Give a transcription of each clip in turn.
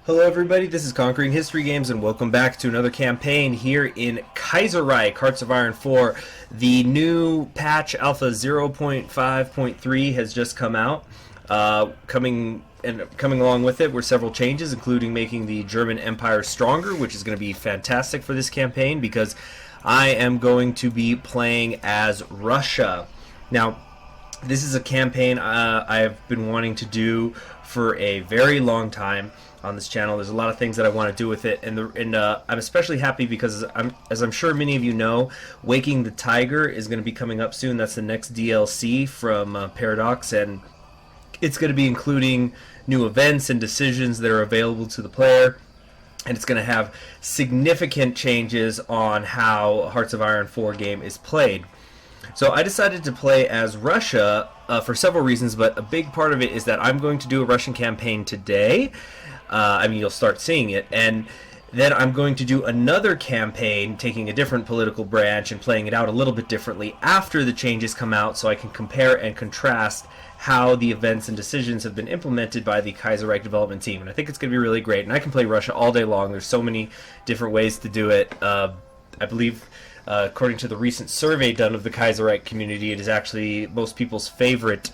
Hello everybody, this is Conquering History Games and welcome back to another campaign here in Kaiserreich, Hearts of Iron 4. The new patch Alpha 0.5.3 has just come out. Coming along with it were several changes, including making the German Empire stronger, which is going to be fantastic for this campaign because I am going to be playing as Russia. Now, this is a campaign I've been wanting to do for a very long time on this channel. There's a lot of things that I want to do with it, and I'm especially happy because, as I'm sure many of you know, Waking the Tiger is going to be coming up soon. That's the next DLC from Paradox, and it's going to be including new events and decisions that are available to the player, and it's going to have significant changes on how Hearts of Iron 4 game is played. So I decided to play as Russia for several reasons, but a big part of it is that I'm going to do a Russian campaign today. I mean, you'll start seeing it, and then I'm going to do another campaign taking a different political branch and playing it out a little bit differently after the changes come out, so I can compare and contrast how the events and decisions have been implemented by the Kaiserreich development team. And I think it's going to be really great, and I can play Russia all day long. There's so many different ways to do it. I believe, according to the recent survey done of the Kaiserreich community, it is actually most people's favorite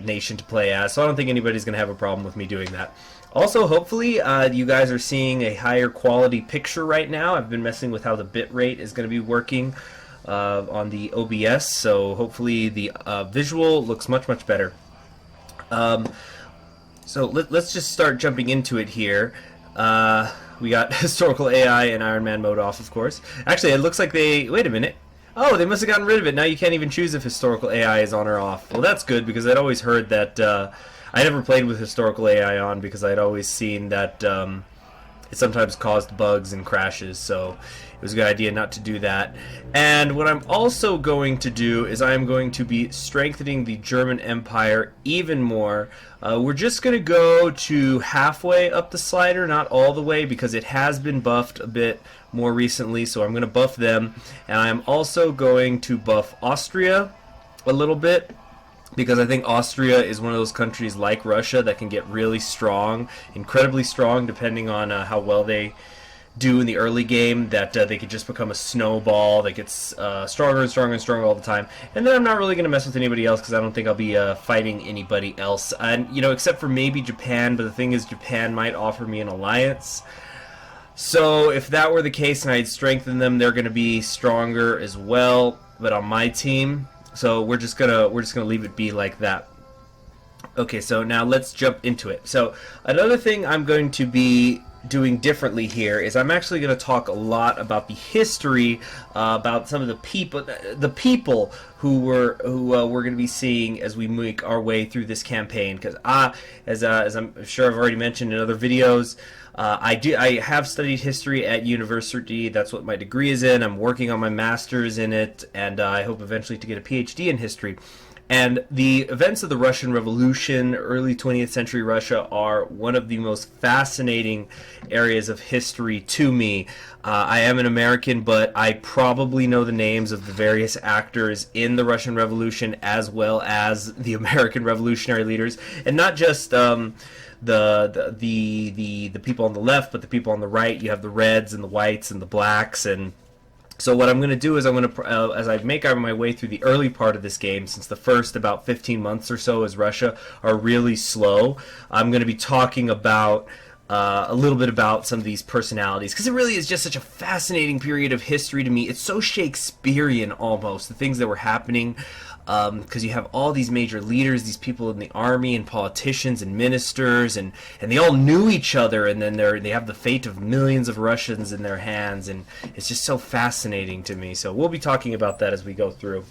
nation to play as, so I don't think anybody's going to have a problem with me doing that. Also, hopefully, you guys are seeing a higher quality picture right now. I've been messing with how the bitrate is going to be working on the OBS, so hopefully the visual looks much better. So let's just start jumping into it here. We got historical AI and Iron Man mode off, of course. Actually, it looks like they... Wait a minute. Oh, they must have gotten rid of it. Now you can't even choose if historical AI is on or off. Well, that's good, because I'd always heard that... I never played with historical AI on because I'd always seen that it sometimes caused bugs and crashes, so it was a good idea not to do that. And what I'm also going to do is I'm going to be strengthening the German Empire even more. We're just going to go to halfway up the slider, not all the way, because it has been buffed a bit more recently, so I'm going to buff them. And I'm also going to buff Austria a little bit, because I think Austria is one of those countries like Russia that can get really strong, incredibly strong, depending on how well they do in the early game, that they could just become a snowball that gets stronger and stronger and stronger all the time. And then I'm not really going to mess with anybody else because I don't think I'll be fighting anybody else. And, you know, except for maybe Japan, but the thing is Japan might offer me an alliance. So if that were the case and I'd strengthen them, they're going to be stronger as well, but on my team. So we're just gonna leave it be like that. Okay, so now let's jump into it. So another thing I'm going to be doing differently here is I'm actually going to talk a lot about the history, about some of the people who we're going to be seeing as we make our way through this campaign. Because as I'm sure I've already mentioned in other videos, I have studied history at university. That's what my degree is in. I'm working on my master's in it, and I hope eventually to get a PhD in history. And the events of the Russian Revolution, early 20th century Russia, are one of the most fascinating areas of history to me. I am an American, but I probably know the names of the various actors in the Russian Revolution as well as the American revolutionary leaders, and not just the people on the left, but the people on the right. You have the reds and the whites and the blacks. And so what I'm going to do is I'm going to, as I make my way through the early part of this game, since the first about 15 months or so as Russia are really slow, I'm going to be talking about a little bit about some of these personalities, because it really is just such a fascinating period of history to me. It's so Shakespearean almost, the things that were happening, because you have all these major leaders, these people in the army and politicians and ministers, and they all knew each other, and then they have the fate of millions of Russians in their hands, and it's just so fascinating to me. So we'll be talking about that as we go through.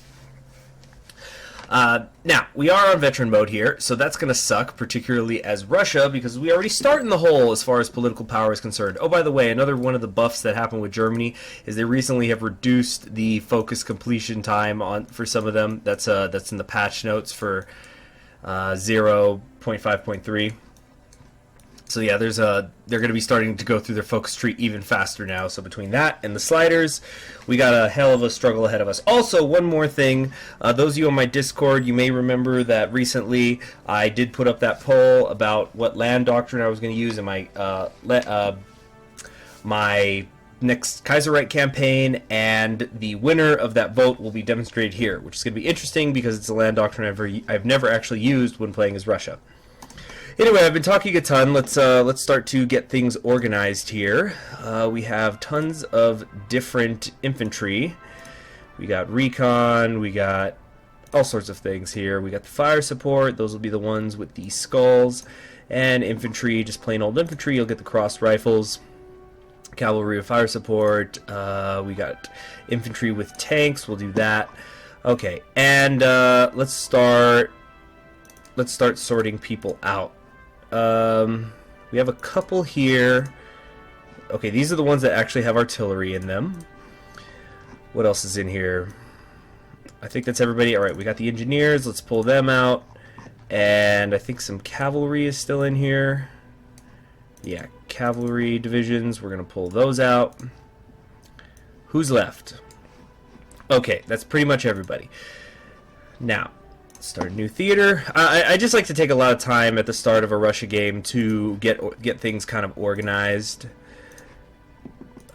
Now, we are on veteran mode here, so that's going to suck, particularly as Russia, because we already start in the hole as far as political power is concerned. Oh, by the way, another one of the buffs that happened with Germany is they recently have reduced the focus completion time for some of them. That's in the patch notes for 0.5.3. So yeah, they're going to be starting to go through their focus tree even faster now. So between that and the sliders, we got a hell of a struggle ahead of us. Also, one more thing, those of you on my Discord, you may remember that recently I did put up that poll about what land doctrine I was going to use in my my next Kaiserreich campaign, and the winner of that vote will be demonstrated here, which is going to be interesting because it's a land doctrine I've never actually used when playing as Russia. Anyway, I've been talking a ton. Let's start to get things organized here. We have tons of different infantry. We got recon. We got all sorts of things here. We got the fire support. Those will be the ones with the skulls. And infantry, just plain old infantry. You'll get the crossed rifles. Cavalry with fire support. We got infantry with tanks. We'll do that. Okay, and let's start sorting people out. We have a couple here. Okay, these are the ones that actually have artillery in them. What else is in here? I think that's everybody. Alright, we got the engineers. Let's pull them out. And I think some cavalry is still in here. Yeah, cavalry divisions. We're going to pull those out. Who's left? Okay, that's pretty much everybody. Now, start a new theater. I just like to take a lot of time at the start of a Russia game to get things kind of organized.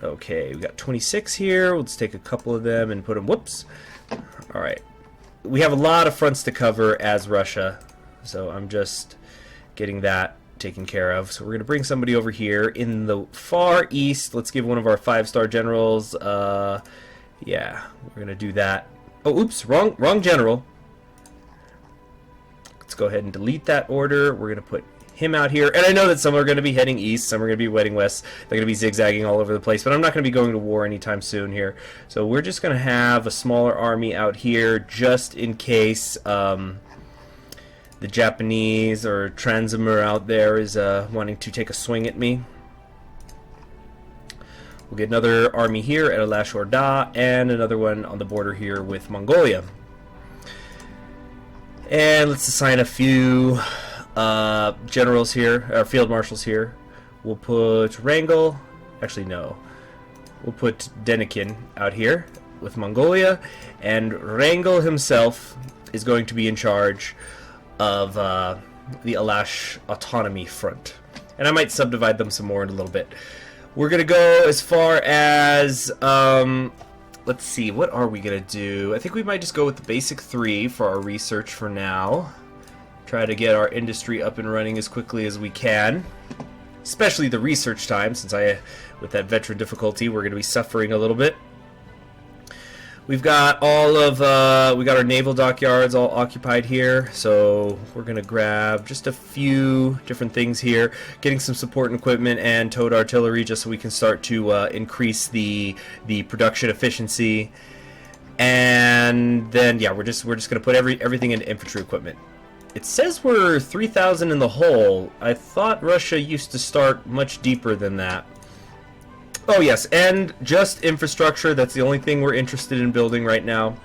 Okay, we got 26 here. Let's take a couple of them and put them. Whoops. All right. We have a lot of fronts to cover as Russia, so I'm just getting that taken care of. So we're going to bring somebody over here in the far east. Let's give one of our 5-star generals. Yeah, we're going to do that. Oh, oops, wrong general. Let's go ahead and delete that order. We're going to put him out here. And I know that some are going to be heading east, some are going to be heading west. They're going to be zigzagging all over the place, but I'm not going to be going to war anytime soon here. So we're just going to have a smaller army out here just in case the Japanese or Transimir out there is wanting to take a swing at me. We'll get another army here at Alash Orda and another one on the border here with Mongolia. And let's assign a few generals here, or field marshals here. We'll put Wrangel. Actually, no. We'll put Denikin out here with Mongolia. And Wrangel himself is going to be in charge of the Alash Autonomy Front. And I might subdivide them some more in a little bit. We're going to go as far as... let's see, what are we going to do? I think we might just go with the basic 3 for our research for now. Try to get our industry up and running as quickly as we can. Especially the research time, since with that veteran difficulty, we're going to be suffering a little bit. We've got we got our naval dockyards all occupied here, so we're going to grab just a few different things here, getting some support and equipment and towed artillery just so we can start to increase the production efficiency. And then yeah, we're just going to put everything into infantry equipment. It says we're 3,000 in the hole. I thought Russia used to start much deeper than that. Oh yes, and just infrastructure. That's the only thing we're interested in building right now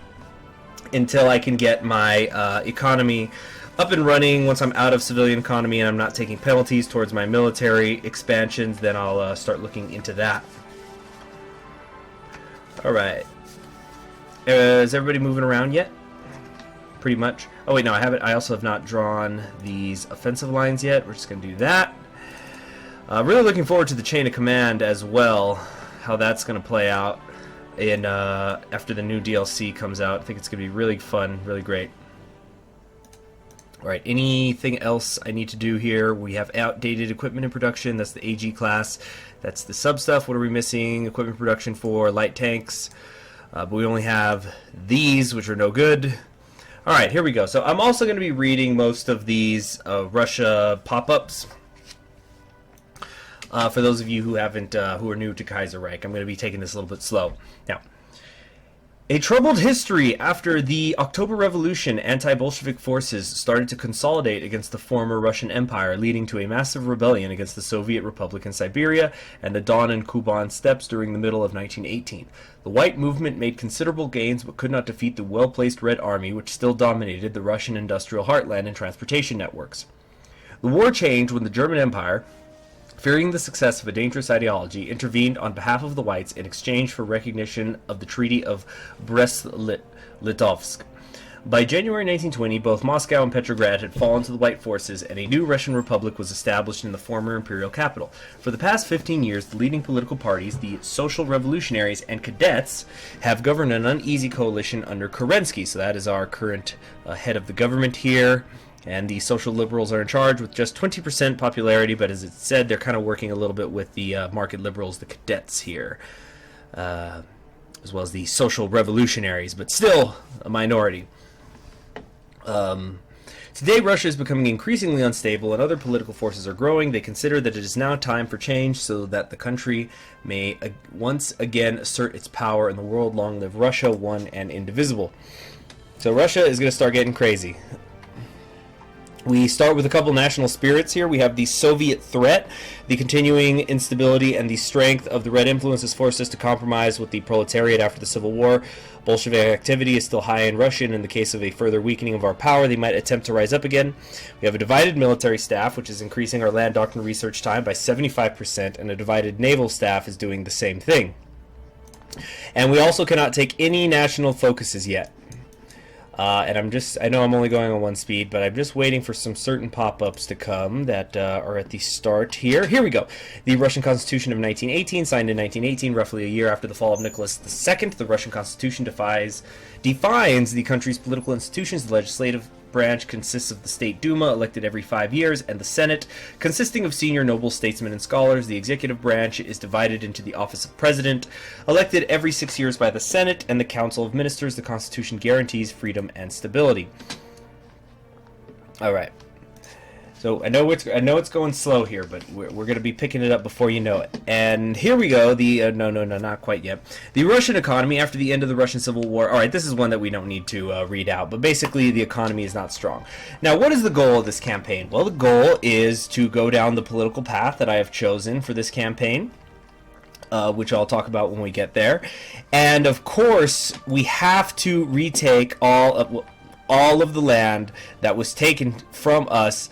until I can get my economy up and running. Once I'm out of civilian economy and I'm not taking penalties towards my military expansions, then I'll start looking into that. Alright. Is everybody moving around yet? Pretty much. Oh wait, no, I haven't. I also have not drawn these offensive lines yet. We're just going to do that. Really looking forward to the chain of command as well, how that's going to play out after the new DLC comes out. I think it's going to be really fun, really great. Alright, anything else I need to do here? We have outdated equipment in production. That's the AG class. That's the sub stuff. What are we missing? Equipment production for light tanks. But we only have these, which are no good. Alright, here we go. So I'm also going to be reading most of these Russia pop-ups. For those of you who who are new to Kaiserreich, I'm going to be taking this a little bit slow. Now, a troubled history. After the October Revolution, anti-Bolshevik forces started to consolidate against the former Russian Empire, leading to a massive rebellion against the Soviet Republic in Siberia and the Don and Kuban steppes during the middle of 1918. The White Movement made considerable gains but could not defeat the well-placed Red Army, which still dominated the Russian industrial heartland and transportation networks. The war changed when the German Empire, fearing the success of a dangerous ideology, intervened on behalf of the whites in exchange for recognition of the Treaty of Brest-Litovsk. By January 1920, both Moscow and Petrograd had fallen to the white forces, and a new Russian Republic was established in the former imperial capital. For the past 15 years, the leading political parties, the Social Revolutionaries and Cadets, have governed an uneasy coalition under Kerensky. So that is our current head of the government here. And the social liberals are in charge with just 20% popularity, but as it said, they're kind of working a little bit with the market liberals, the Cadets here, as well as the social revolutionaries, but still a minority. Today, Russia is becoming increasingly unstable and other political forces are growing. They consider that it is now time for change so that the country may once again assert its power in the world. Long live Russia, one and indivisible. So Russia is going to start getting crazy. We start with a couple national spirits here. We have the Soviet threat, the continuing instability, and the strength of the Red influence has forced us to compromise with the proletariat after the Civil War. Bolshevik activity is still high in Russia, and in the case of a further weakening of our power, they might attempt to rise up again. We have a divided military staff, which is increasing our land doctrine research time by 75%, and a divided naval staff is doing the same thing. And we also cannot take any national focuses yet. And I know I'm only going on one speed, but I'm just waiting for some certain pop-ups to come that are at the start here. Here we go. The Russian Constitution of 1918, signed in 1918, roughly a year after the fall of Nicholas II. The Russian Constitution defines the country's political institutions. The legislative branch consists of the State Duma, elected every 5 years, and the Senate, consisting of senior nobles, statesmen, and scholars. The executive branch is divided into the office of president, elected every 6 years by the Senate, and the Council of Ministers. The Constitution guarantees freedom and stability. All right. So I know it's going slow here, but we're going to be picking it up before you know it. And here we go. The no, not quite yet. The Russian economy after the end of the Russian Civil War. All right, this is one that we don't need to read out, but basically the economy is not strong. Now, what is the goal of this campaign? Well, the goal is to go down the political path that I have chosen for this campaign, which I'll talk about when we get there. And of course, we have to retake all of the land that was taken from us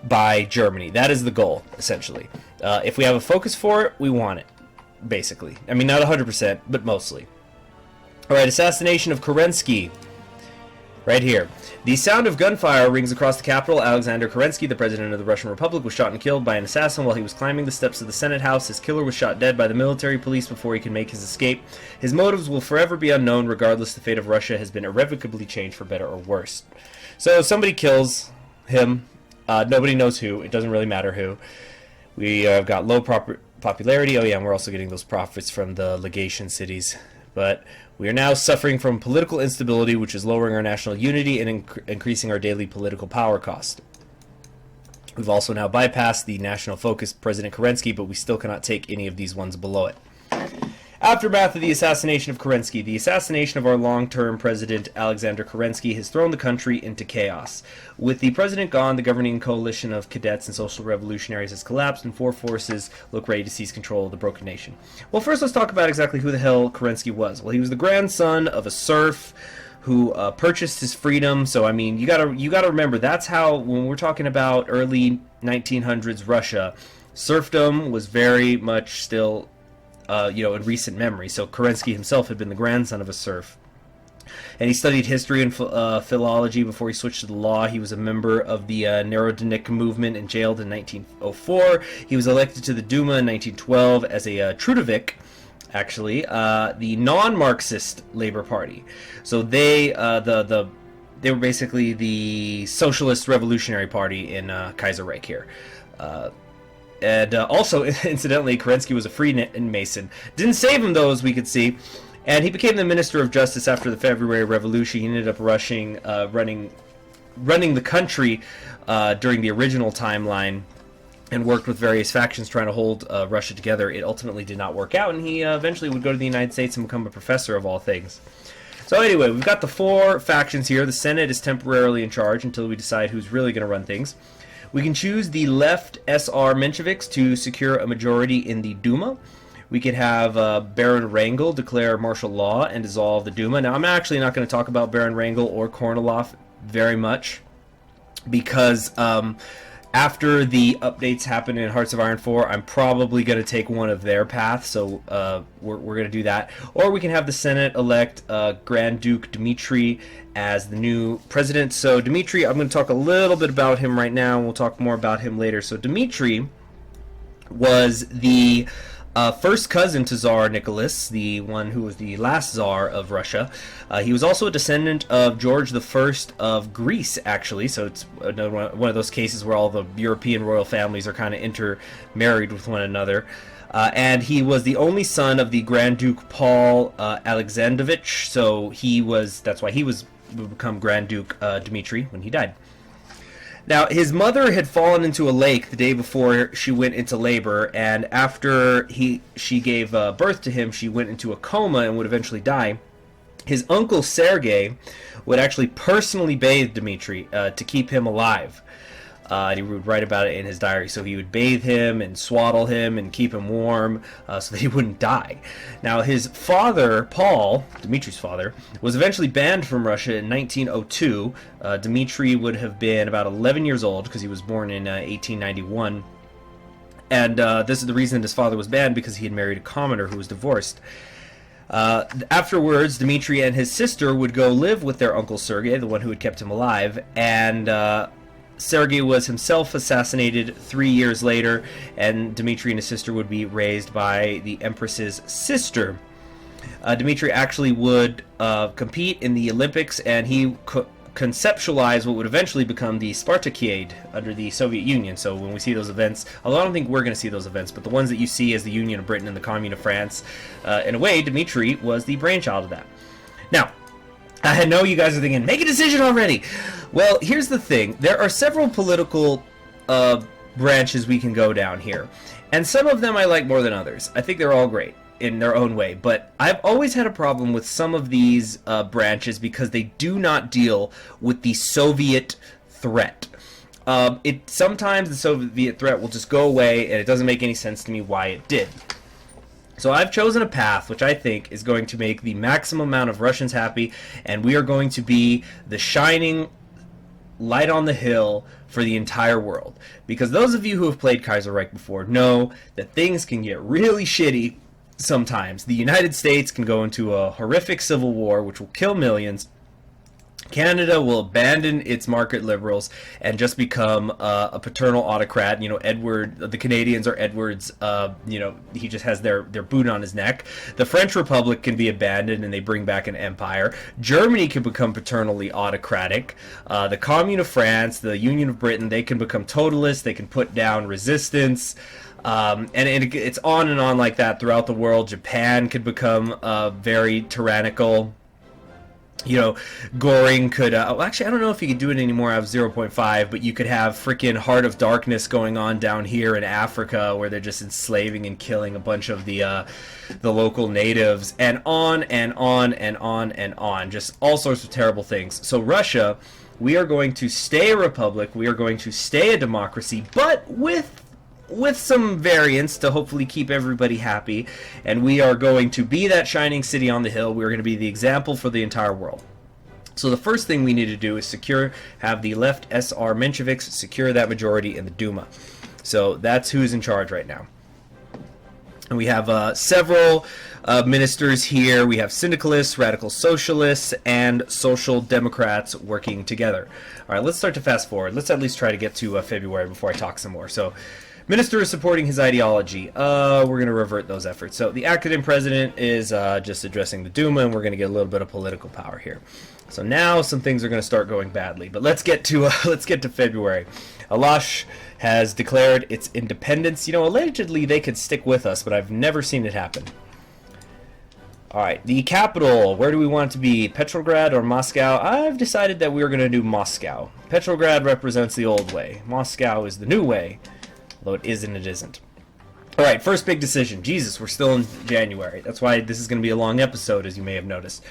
by Germany. That is the goal, essentially. If we have a focus for it, we want it, basically. I mean, not 100%, but mostly. Alright, Assassination of Kerensky. Right here. The sound of gunfire rings across the capital. Alexander Kerensky, the president of the Russian Republic, was shot and killed by an assassin while he was climbing the steps of the Senate House. His killer was shot dead by the military police before he can make his escape. His motives will forever be unknown. Regardless, the fate of Russia has been irrevocably changed for better or worse. So somebody kills him. Nobody knows who. It doesn't really matter who. We got low popularity. Oh yeah, and we're also getting those profits from the legation cities. But we are now suffering from political instability, which is lowering our national unity and increasing our daily political power cost. We've also now bypassed the national focus, President Kerensky, but we still cannot take any of these ones below it. Aftermath of the assassination of Kerensky. The assassination of our long-term president, Alexander Kerensky, has thrown the country into chaos. With the president gone, the governing coalition of cadets and social revolutionaries has collapsed, and four forces look ready to seize control of the broken nation. Well, first let's talk about exactly who the hell Kerensky was. Well, he was the grandson of a serf who purchased his freedom. So, I mean, you gotta remember, that's how, when we're talking about early 1900s Russia, serfdom was very much still in recent memory. So Kerensky himself had been the grandson of a serf. And he studied history and philology before he switched to the law. He was a member of the Narodnik movement and jailed in 1904. He was elected to the Duma in 1912 as a Trudovik, actually, the non-Marxist Labor Party. So they were basically the Socialist Revolutionary Party in Kaiserreich here. And also, incidentally, Kerensky was a Freemason. Didn't save him, though, as we could see. And he became the Minister of Justice after the February Revolution. He ended up running the country during the original timeline and worked with various factions trying to hold Russia together. It ultimately did not work out, and he eventually would go to the United States and become a professor of all things. So anyway, we've got the four factions here. The Senate is temporarily in charge until we decide who's really going to run things. We can choose the left SR Mensheviks to secure a majority in the Duma. We could have Baron Wrangel declare martial law and dissolve the Duma. Now, I'm actually not going to talk about Baron Wrangel or Kornilov very much because After the updates happen in Hearts of Iron 4, I'm probably going to take one of their paths, so we're going to do that. Or we can have the Senate elect Grand Duke Dmitry as the new president. So Dmitry, I'm going to talk a little bit about him right now, and we'll talk more about him later. So Dmitry was the first cousin to Tsar Nicholas, the one who was the last Tsar of Russia. He was also a descendant of George I of Greece, actually, so it's one of those cases where all the European royal families are kind of intermarried with one another. And he was the only son of the Grand Duke Paul Alexandrovich, so that's why he would become Grand Duke Dmitry when he died. Now, his mother had fallen into a lake the day before she went into labor, and after she gave birth to him, she went into a coma and would eventually die. His uncle Sergei would actually personally bathe Dmitry to keep him alive. And he would write about it in his diary. So he would bathe him and swaddle him and keep him warm so that he wouldn't die. Now, his father, Paul, Dmitry's father, was eventually banned from Russia in 1902. Dmitry would have been about 11 years old because he was born in 1891. And this is the reason his father was banned, because he had married a commoner who was divorced. Afterwards, Dmitry and his sister would go live with their uncle Sergei, the one who had kept him alive, and Sergei was himself assassinated 3 years later, and Dmitry and his sister would be raised by the Empress's sister. Dmitry actually would compete in the Olympics, and he conceptualized what would eventually become the Spartakiad under the Soviet Union. So when we see those events, although I don't think we're going to see those events, but the ones that you see as the Union of Britain and the Commune of France, in a way, Dmitry was the brainchild of that. Now, I know you guys are thinking, make a decision already! Well, here's the thing. There are several political branches we can go down here. And some of them I like more than others. I think they're all great in their own way. But I've always had a problem with some of these branches because they do not deal with the Soviet threat. Sometimes the Soviet threat will just go away, and it doesn't make any sense to me why it did. So I've chosen a path which I think is going to make the maximum amount of Russians happy, and we are going to be the shining light on the hill for the entire world. Because those of you who have played Kaiserreich before know that things can get really shitty sometimes. The United States can go into a horrific civil war which will kill millions. Canada will abandon its market liberals and just become a paternal autocrat. You know, the Canadians are Edward's, he just has their boot on his neck. The French Republic can be abandoned and they bring back an empire. Germany can become paternally autocratic. The Commune of France, the Union of Britain, they can become totalists. They can put down resistance. And it's on and on like that throughout the world. Japan could become very tyrannical. You know, Goring could... actually, I don't know if you could do it anymore out of 0.5, but you could have freaking Heart of Darkness going on down here in Africa, where they're just enslaving and killing a bunch of the local natives, and on and on and on and on. Just all sorts of terrible things. So Russia, we are going to stay a republic, we are going to stay a democracy, but with some variance to hopefully keep everybody happy, and we are going to be that shining city on the hill. We're going to be the example for the entire world. So the first thing we need to do is have the left SR Mensheviks secure that majority in the Duma. So that's who's in charge right now. And we have several ministers here. We have syndicalists, radical socialists, and social democrats working together. All right, let's start to fast forward. Let's at least try to get to February before I talk some more. So, minister is supporting his ideology. We're going to revert those efforts. So the acting president is just addressing the Duma, and we're going to get a little bit of political power here. So now some things are going to start going badly. But let's get to February. Alash has declared its independence. You know, allegedly they could stick with us, but I've never seen it happen. All right, the capital. Where do we want it to be? Petrograd or Moscow? I've decided that we're going to do Moscow. Petrograd represents the old way. Moscow is the new way. Although it is and it isn't. Alright, first big decision. Jesus, we're still in January. That's why this is going to be a long episode, as you may have noticed.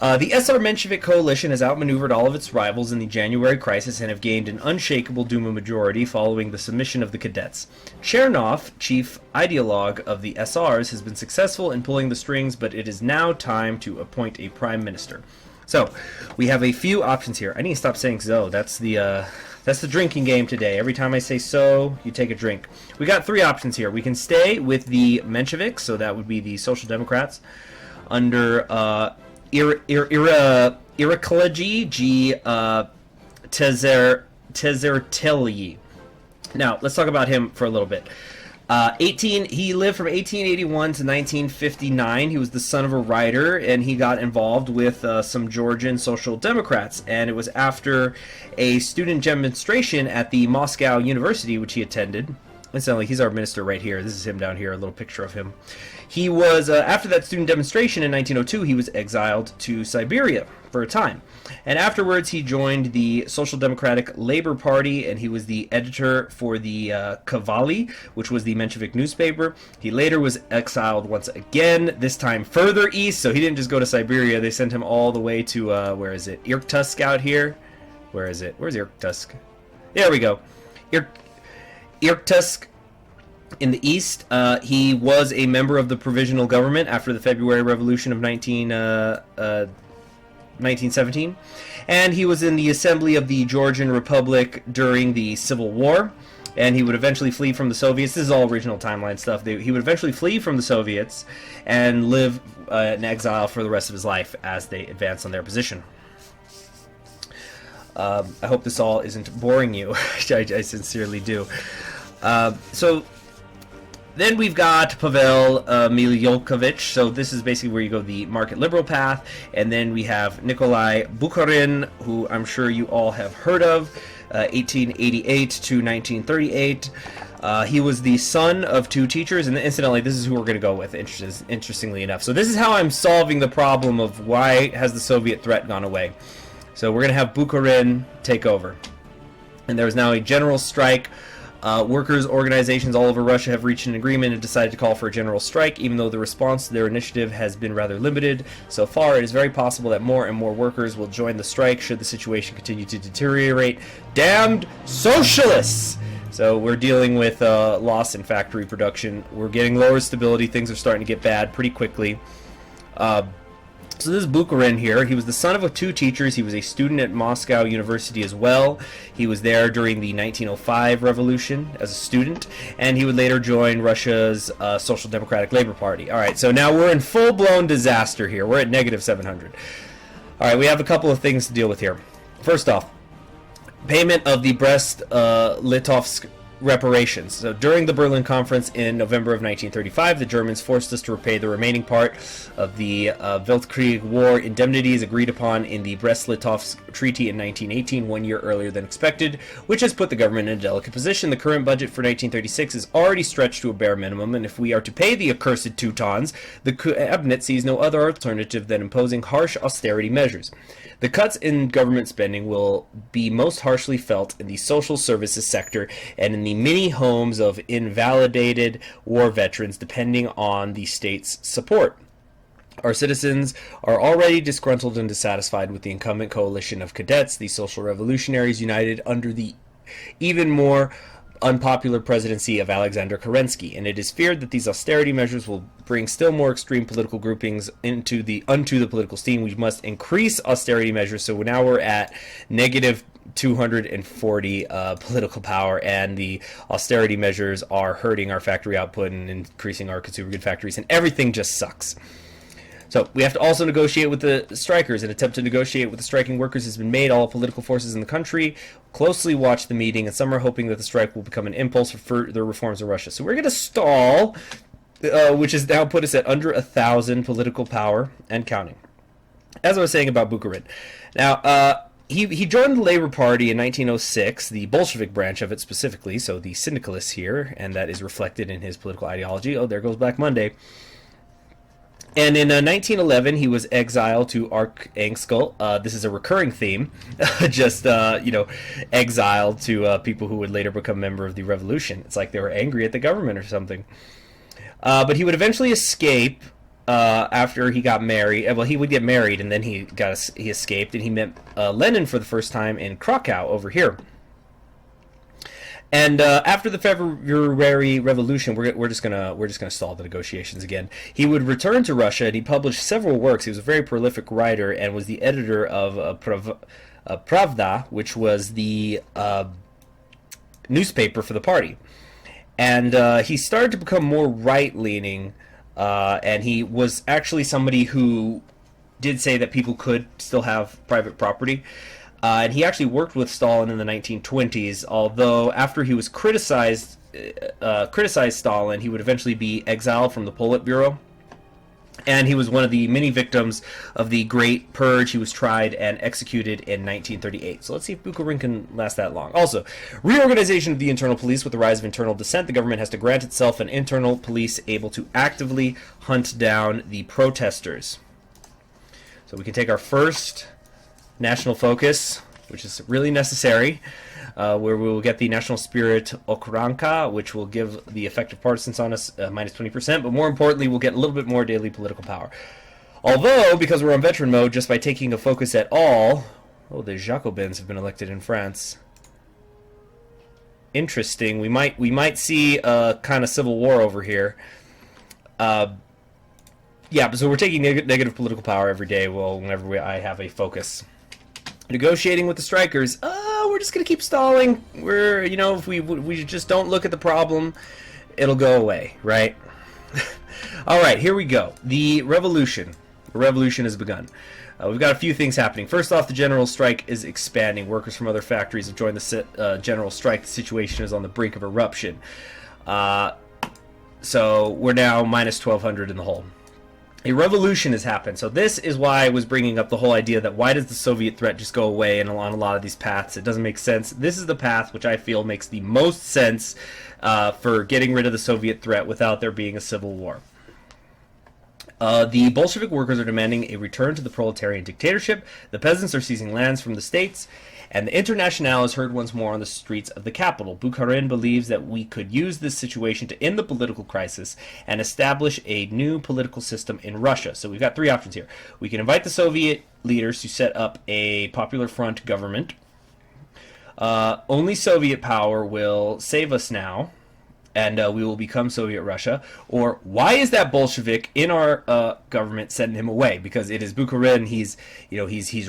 The SR Menshevik coalition has outmaneuvered all of its rivals in the January crisis and have gained an unshakable Duma majority following the submission of the cadets. Chernov, chief ideologue of the SRs, has been successful in pulling the strings, but it is now time to appoint a prime minister. So, we have a few options here. I need to stop saying so. That's the That's the drinking game today. Every time I say so, you take a drink. We got three options here. We can stay with the Mensheviks, so that would be the Social Democrats, under Irakology G. Tezertelyi. Now, let's talk about him for a little bit. He lived from 1881 to 1959. He was the son of a writer, and he got involved with some Georgian Social Democrats. And it was after a student demonstration at the Moscow University, which he attended. Incidentally, he's our minister right here. This is him down here, a little picture of him. He was, after that student demonstration in 1902, he was exiled to Siberia for a time. And afterwards, he joined the Social Democratic Labor Party, and he was the editor for the Kavali, which was the Menshevik newspaper. He later was exiled once again, this time further east, so he didn't just go to Siberia. They sent him all the way to, where is it? Irkutsk out here? Where is it? Where's Irkutsk? There we go. Irkutsk. In the east, he was a member of the provisional government after the February Revolution of 1917, and he was in the Assembly of the Georgian Republic during the Civil War, and he would eventually flee from the Soviets. This is all original timeline stuff. He would eventually flee from the Soviets and live in exile for the rest of his life as they advance on their position. I hope this all isn't boring you. I sincerely do. So then we've got Pavel Jankovic. So this is basically where you go the market liberal path. And then we have Nikolai Bukharin, who I'm sure you all have heard of, 1888 to 1938. He was the son of two teachers, and incidentally, this is who we're going to go with, interestingly enough. So this is how I'm solving the problem of why has the Soviet threat gone away. So we're going to have Bukharin take over. And there is now a general strike. Workers' organizations all over Russia have reached an agreement and decided to call for a general strike, even though the response to their initiative has been rather limited. So far, it is very possible that more and more workers will join the strike should the situation continue to deteriorate. Damned socialists! So we're dealing with loss in factory production. We're getting lower stability. Things are starting to get bad pretty quickly. So this is Bukharin here. He was the son of two teachers. He was a student at Moscow University as well. He was there during the 1905 revolution as a student, and he would later join Russia's Social Democratic Labor Party. All right, so now we're in full-blown disaster here. We're at negative 700. All right, we have a couple of things to deal with here. First off, payment of the Brest-Litovsk reparations. So during the Berlin Conference in November of 1935, the Germans forced us to repay the remaining part of the Weltkrieg War indemnities agreed upon in the Brest-Litovsk Treaty in 1918, 1 year earlier than expected, which has put the government in a delicate position. The current budget for 1936 is already stretched to a bare minimum, and if we are to pay the accursed Teutons, the cabinet sees no other alternative than imposing harsh austerity measures. The cuts in government spending will be most harshly felt in the social services sector and in the many homes of invalidated war veterans depending on the state's support. Our citizens are already disgruntled and dissatisfied with the incumbent coalition of cadets, the Social Revolutionaries, united under the even more unpopular presidency of Alexander Kerensky, and it is feared that these austerity measures will bring still more extreme political groupings unto the political scene. We must increase austerity measures, so now we're at negative 240 political power, and the austerity measures are hurting our factory output and increasing our consumer good factories, and everything just sucks. So we have to also negotiate with the strikers. An attempt to negotiate with the striking workers has been made. All political forces in the country closely watch the meeting, and some are hoping that the strike will become an impulse for further reforms in Russia. So we're going to stall, which has now put us at under 1,000 political power and counting. As I was saying about Bukharin. Now, he joined the Labor Party in 1906, the Bolshevik branch of it specifically, so the syndicalists here, and that is reflected in his political ideology. Oh, there goes Black Monday. And in 1911, he was exiled to Arkhangelsk. This is a recurring theme, just, exiled to people who would later become member of the revolution. It's like they were angry at the government or something. But he would eventually escape after he got married. Well, he would get married, and then he escaped, and he met Lenin for the first time in Krakow over here. And after the February Revolution, we're just gonna stall the negotiations again. He would return to Russia, and he published several works. He was a very prolific writer and was the editor of Pravda, which was the newspaper for the party. And he started to become more right-leaning, and he was actually somebody who did say that people could still have private property. And he actually worked with Stalin in the 1920s, although after he was criticized Stalin, he would eventually be exiled from the Politburo. And he was one of the many victims of the Great Purge. He was tried and executed in 1938. So let's see if Bukharin can last that long. Also, reorganization of the internal police. With the rise of internal dissent, the government has to grant itself an internal police able to actively hunt down the protesters. So we can take our first national focus, which is really necessary, where we will get the national spirit Okranka, which will give the effective partisans on us minus 20%, but more importantly, we'll get a little bit more daily political power. Although, because we're on veteran mode, just by taking a focus at all... Oh, the Jacobins have been elected in France. Interesting. We might see a kind of civil war over here. Yeah, so we're taking negative political power every day, whenever I have a focus. Negotiating with the strikers. We're just going to keep stalling. If we just don't look at the problem, it'll go away, right? All right, here we go. The revolution. The revolution has begun. We've got a few things happening. First off, the general strike is expanding. Workers from other factories have joined the general strike. The situation is on the brink of eruption. So we're now minus 1,200 in the hole. A revolution has happened. So this is why I was bringing up the whole idea that why does the Soviet threat just go away and on a lot of these paths? It doesn't make sense. This is the path which I feel makes the most sense for getting rid of the Soviet threat without there being a civil war. The Bolshevik workers are demanding a return to the proletarian dictatorship. The peasants are seizing lands from the states. And the Internationale is heard once more on the streets of the capital. Bukharin believes that we could use this situation to end the political crisis and establish a new political system in Russia. So we've got three options here. We can invite the Soviet leaders to set up a Popular Front government. Only Soviet power will save us now, and we will become Soviet Russia. Or why is that Bolshevik in our government sending him away? Because it is Bukharin. He's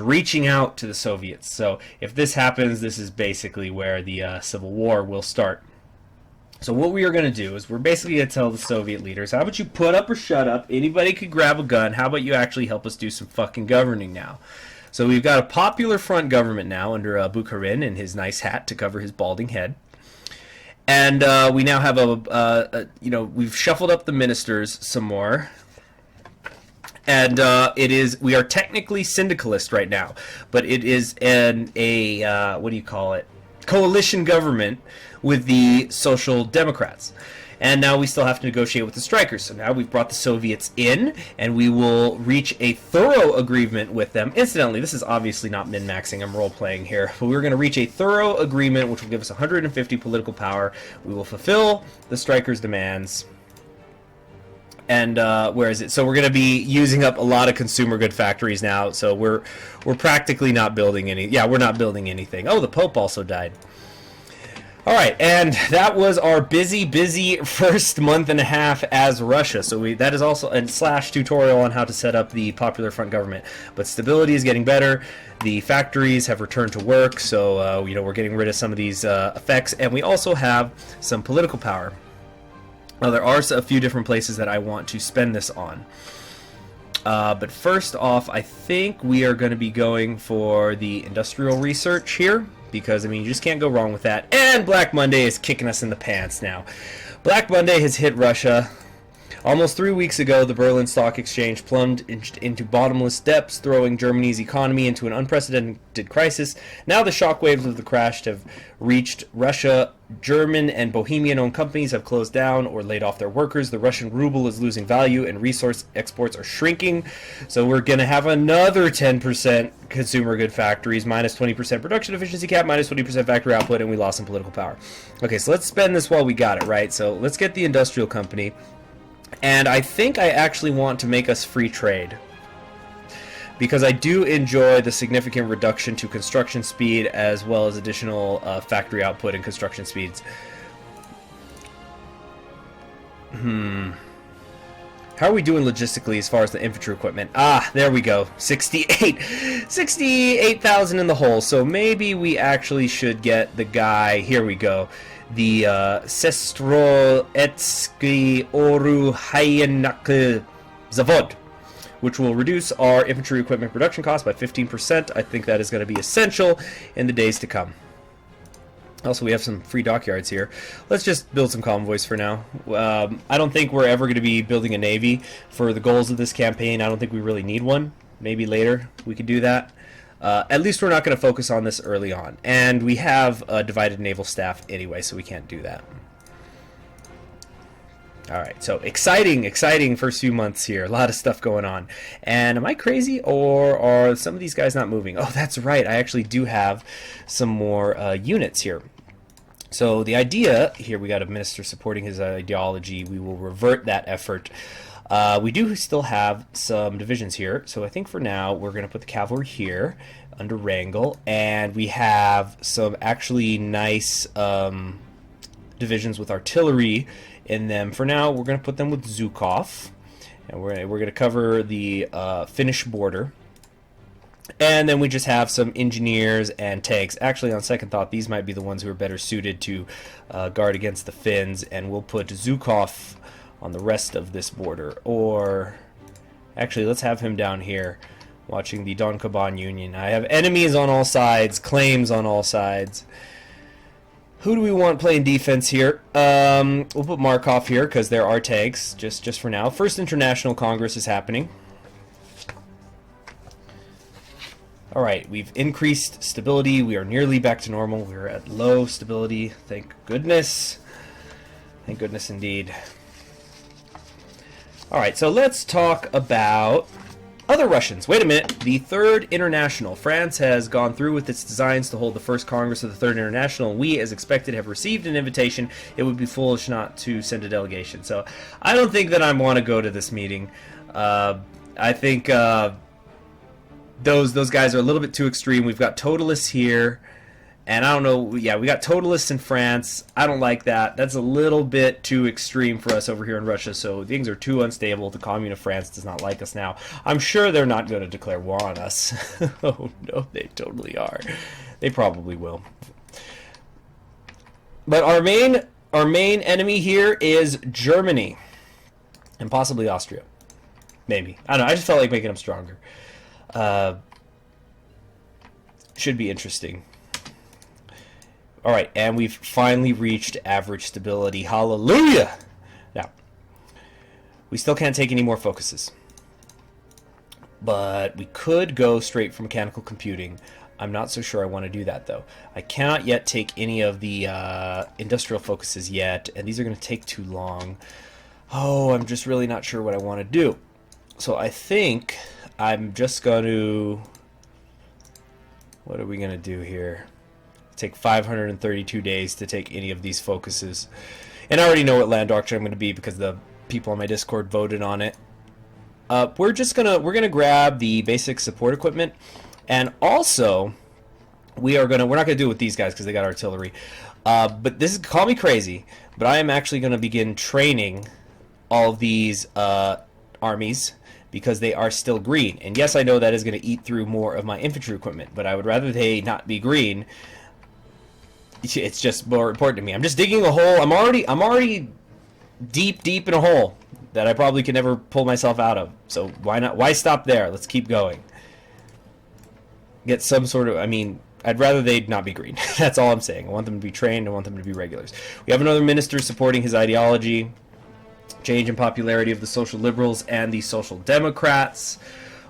reaching out to the Soviets. So if this happens, this is basically where the civil war will start. So what we are going to do is we're basically going to tell the Soviet leaders, how about you put up or shut up? Anybody could grab a gun. How about you actually help us do some fucking governing now? So we've got a Popular Front government now under Bukharin and his nice hat to cover his balding head. And we now have we've shuffled up the ministers some more. And we are technically syndicalist right now, but it is coalition government with the Social Democrats. And now we still have to negotiate with the strikers. So now we've brought the Soviets in, and we will reach a thorough agreement with them. Incidentally, this is obviously not min-maxing. I'm role-playing here. But we're going to reach a thorough agreement, which will give us 150 political power. We will fulfill the strikers' demands. And where is it? So we're going to be using up a lot of consumer good factories now. So we're practically not building any. Yeah, we're not building anything. Oh, the Pope also died. All right, and that was our busy first month and a half as Russia. So that is also a / tutorial on how to set up the Popular Front government. But stability is getting better. The factories have returned to work, so we're getting rid of some of these effects, and we also have some political power. Now, there are a few different places that I want to spend this on. But first off, I think we are going to be going for the industrial research here. Because, you just can't go wrong with that. And Black Monday is kicking us in the pants now. Black Monday has hit Russia. Almost 3 weeks ago, the Berlin Stock Exchange plunged into bottomless depths, throwing Germany's economy into an unprecedented crisis. Now the shockwaves of the crash have reached Russia. German and Bohemian-owned companies have closed down or laid off their workers. The Russian ruble is losing value, and resource exports are shrinking. So we're going to have another 10% consumer good factories, minus 20% production efficiency cap, minus 20% factory output, and we lost some political power. Okay, so let's spend this while we got it, right? So let's get the industrial company. And I think I actually want to make us free trade, because I do enjoy the significant reduction to construction speed as well as additional factory output and construction speeds. How are we doing logistically as far as the infantry equipment? Ah, there we go. 68,000 in the hole. So maybe we actually should get the guy. Here we go. The Sestroetsky Oruhayanak Zavod, which will reduce our infantry equipment production cost by 15%. I think that is going to be essential in the days to come. Also, we have some free dockyards here. Let's just build some convoys for now. I don't think we're ever going to be building a navy for the goals of this campaign. I don't think we really need one. Maybe later we could do that. At least we're not going to focus on this early on. And we have a divided naval staff anyway, so we can't do that. Alright, so exciting first few months here. A lot of stuff going on. And am I crazy, or are some of these guys not moving? Oh, that's right. I actually do have some more units here. So the idea here, we got a minister supporting his ideology. We will revert that effort. We do still have some divisions here. So I think for now, we're going to put the cavalry here under Wrangel. And we have some actually nice divisions with artillery in them. For now, we're going to put them with Zhukov, and we're going to cover the Finnish border. And then we just have some engineers and tanks. Actually, on second thought, these might be the ones who are better suited to guard against the Finns, and we'll put Zhukov on the rest of this border. Or, actually, let's have him down here watching the Don Kaban Union. I have enemies on all sides, claims on all sides. Who do we want playing defense here? We'll put Markov here because there are tanks, just for now. First International Congress is happening. Alright, we've increased stability. We are nearly back to normal. We're at low stability. Thank goodness. Thank goodness indeed. Alright, so let's talk about other Russians. Wait a minute. The Third International. France has gone through with its designs to hold the first Congress of the Third International. We, as expected, have received an invitation. It would be foolish not to send a delegation. So I don't think that I want to go to this meeting. I think those guys are a little bit too extreme. We've got totalists here. And I don't know, yeah, we got totalists in France. I don't like that. That's a little bit too extreme for us over here in Russia, so things are too unstable. The Commune of France does not like us now. I'm sure they're not going to declare war on us. Oh, no, they totally are. They probably will. But our main enemy here is Germany. And possibly Austria. Maybe. I don't know, I just felt like making them stronger. Should be interesting. Alright, and we've finally reached average stability. Hallelujah! Now, we still can't take any more focuses. But we could go straight for mechanical computing. I'm not so sure I want to do that, though. I cannot yet take any of the industrial focuses yet, and these are going to take too long. Oh, I'm just really not sure what I want to do. So I think I'm just going to... What are we going to do here? Take 532 days to take any of these focuses. And I already know what land doctrine I'm going to be because the people on my Discord voted on it. We're gonna grab the basic support equipment, and also we're not gonna do it with these guys because they got artillery. But this is, call me crazy, but I am actually gonna begin training all of these armies because they are still green. And yes, I know that is going to eat through more of my infantry equipment, but I would rather they not be green. It's just more important to me. I'm just digging a hole. I'm already deep in a hole that I probably can never pull myself out of. So why stop there? Let's keep going. Get some sort of, I mean, I'd rather they not be green. That's all I'm saying. I want them to be trained. I want them to be regulars. We have another minister supporting his ideology. Change in popularity of the social liberals and the social democrats.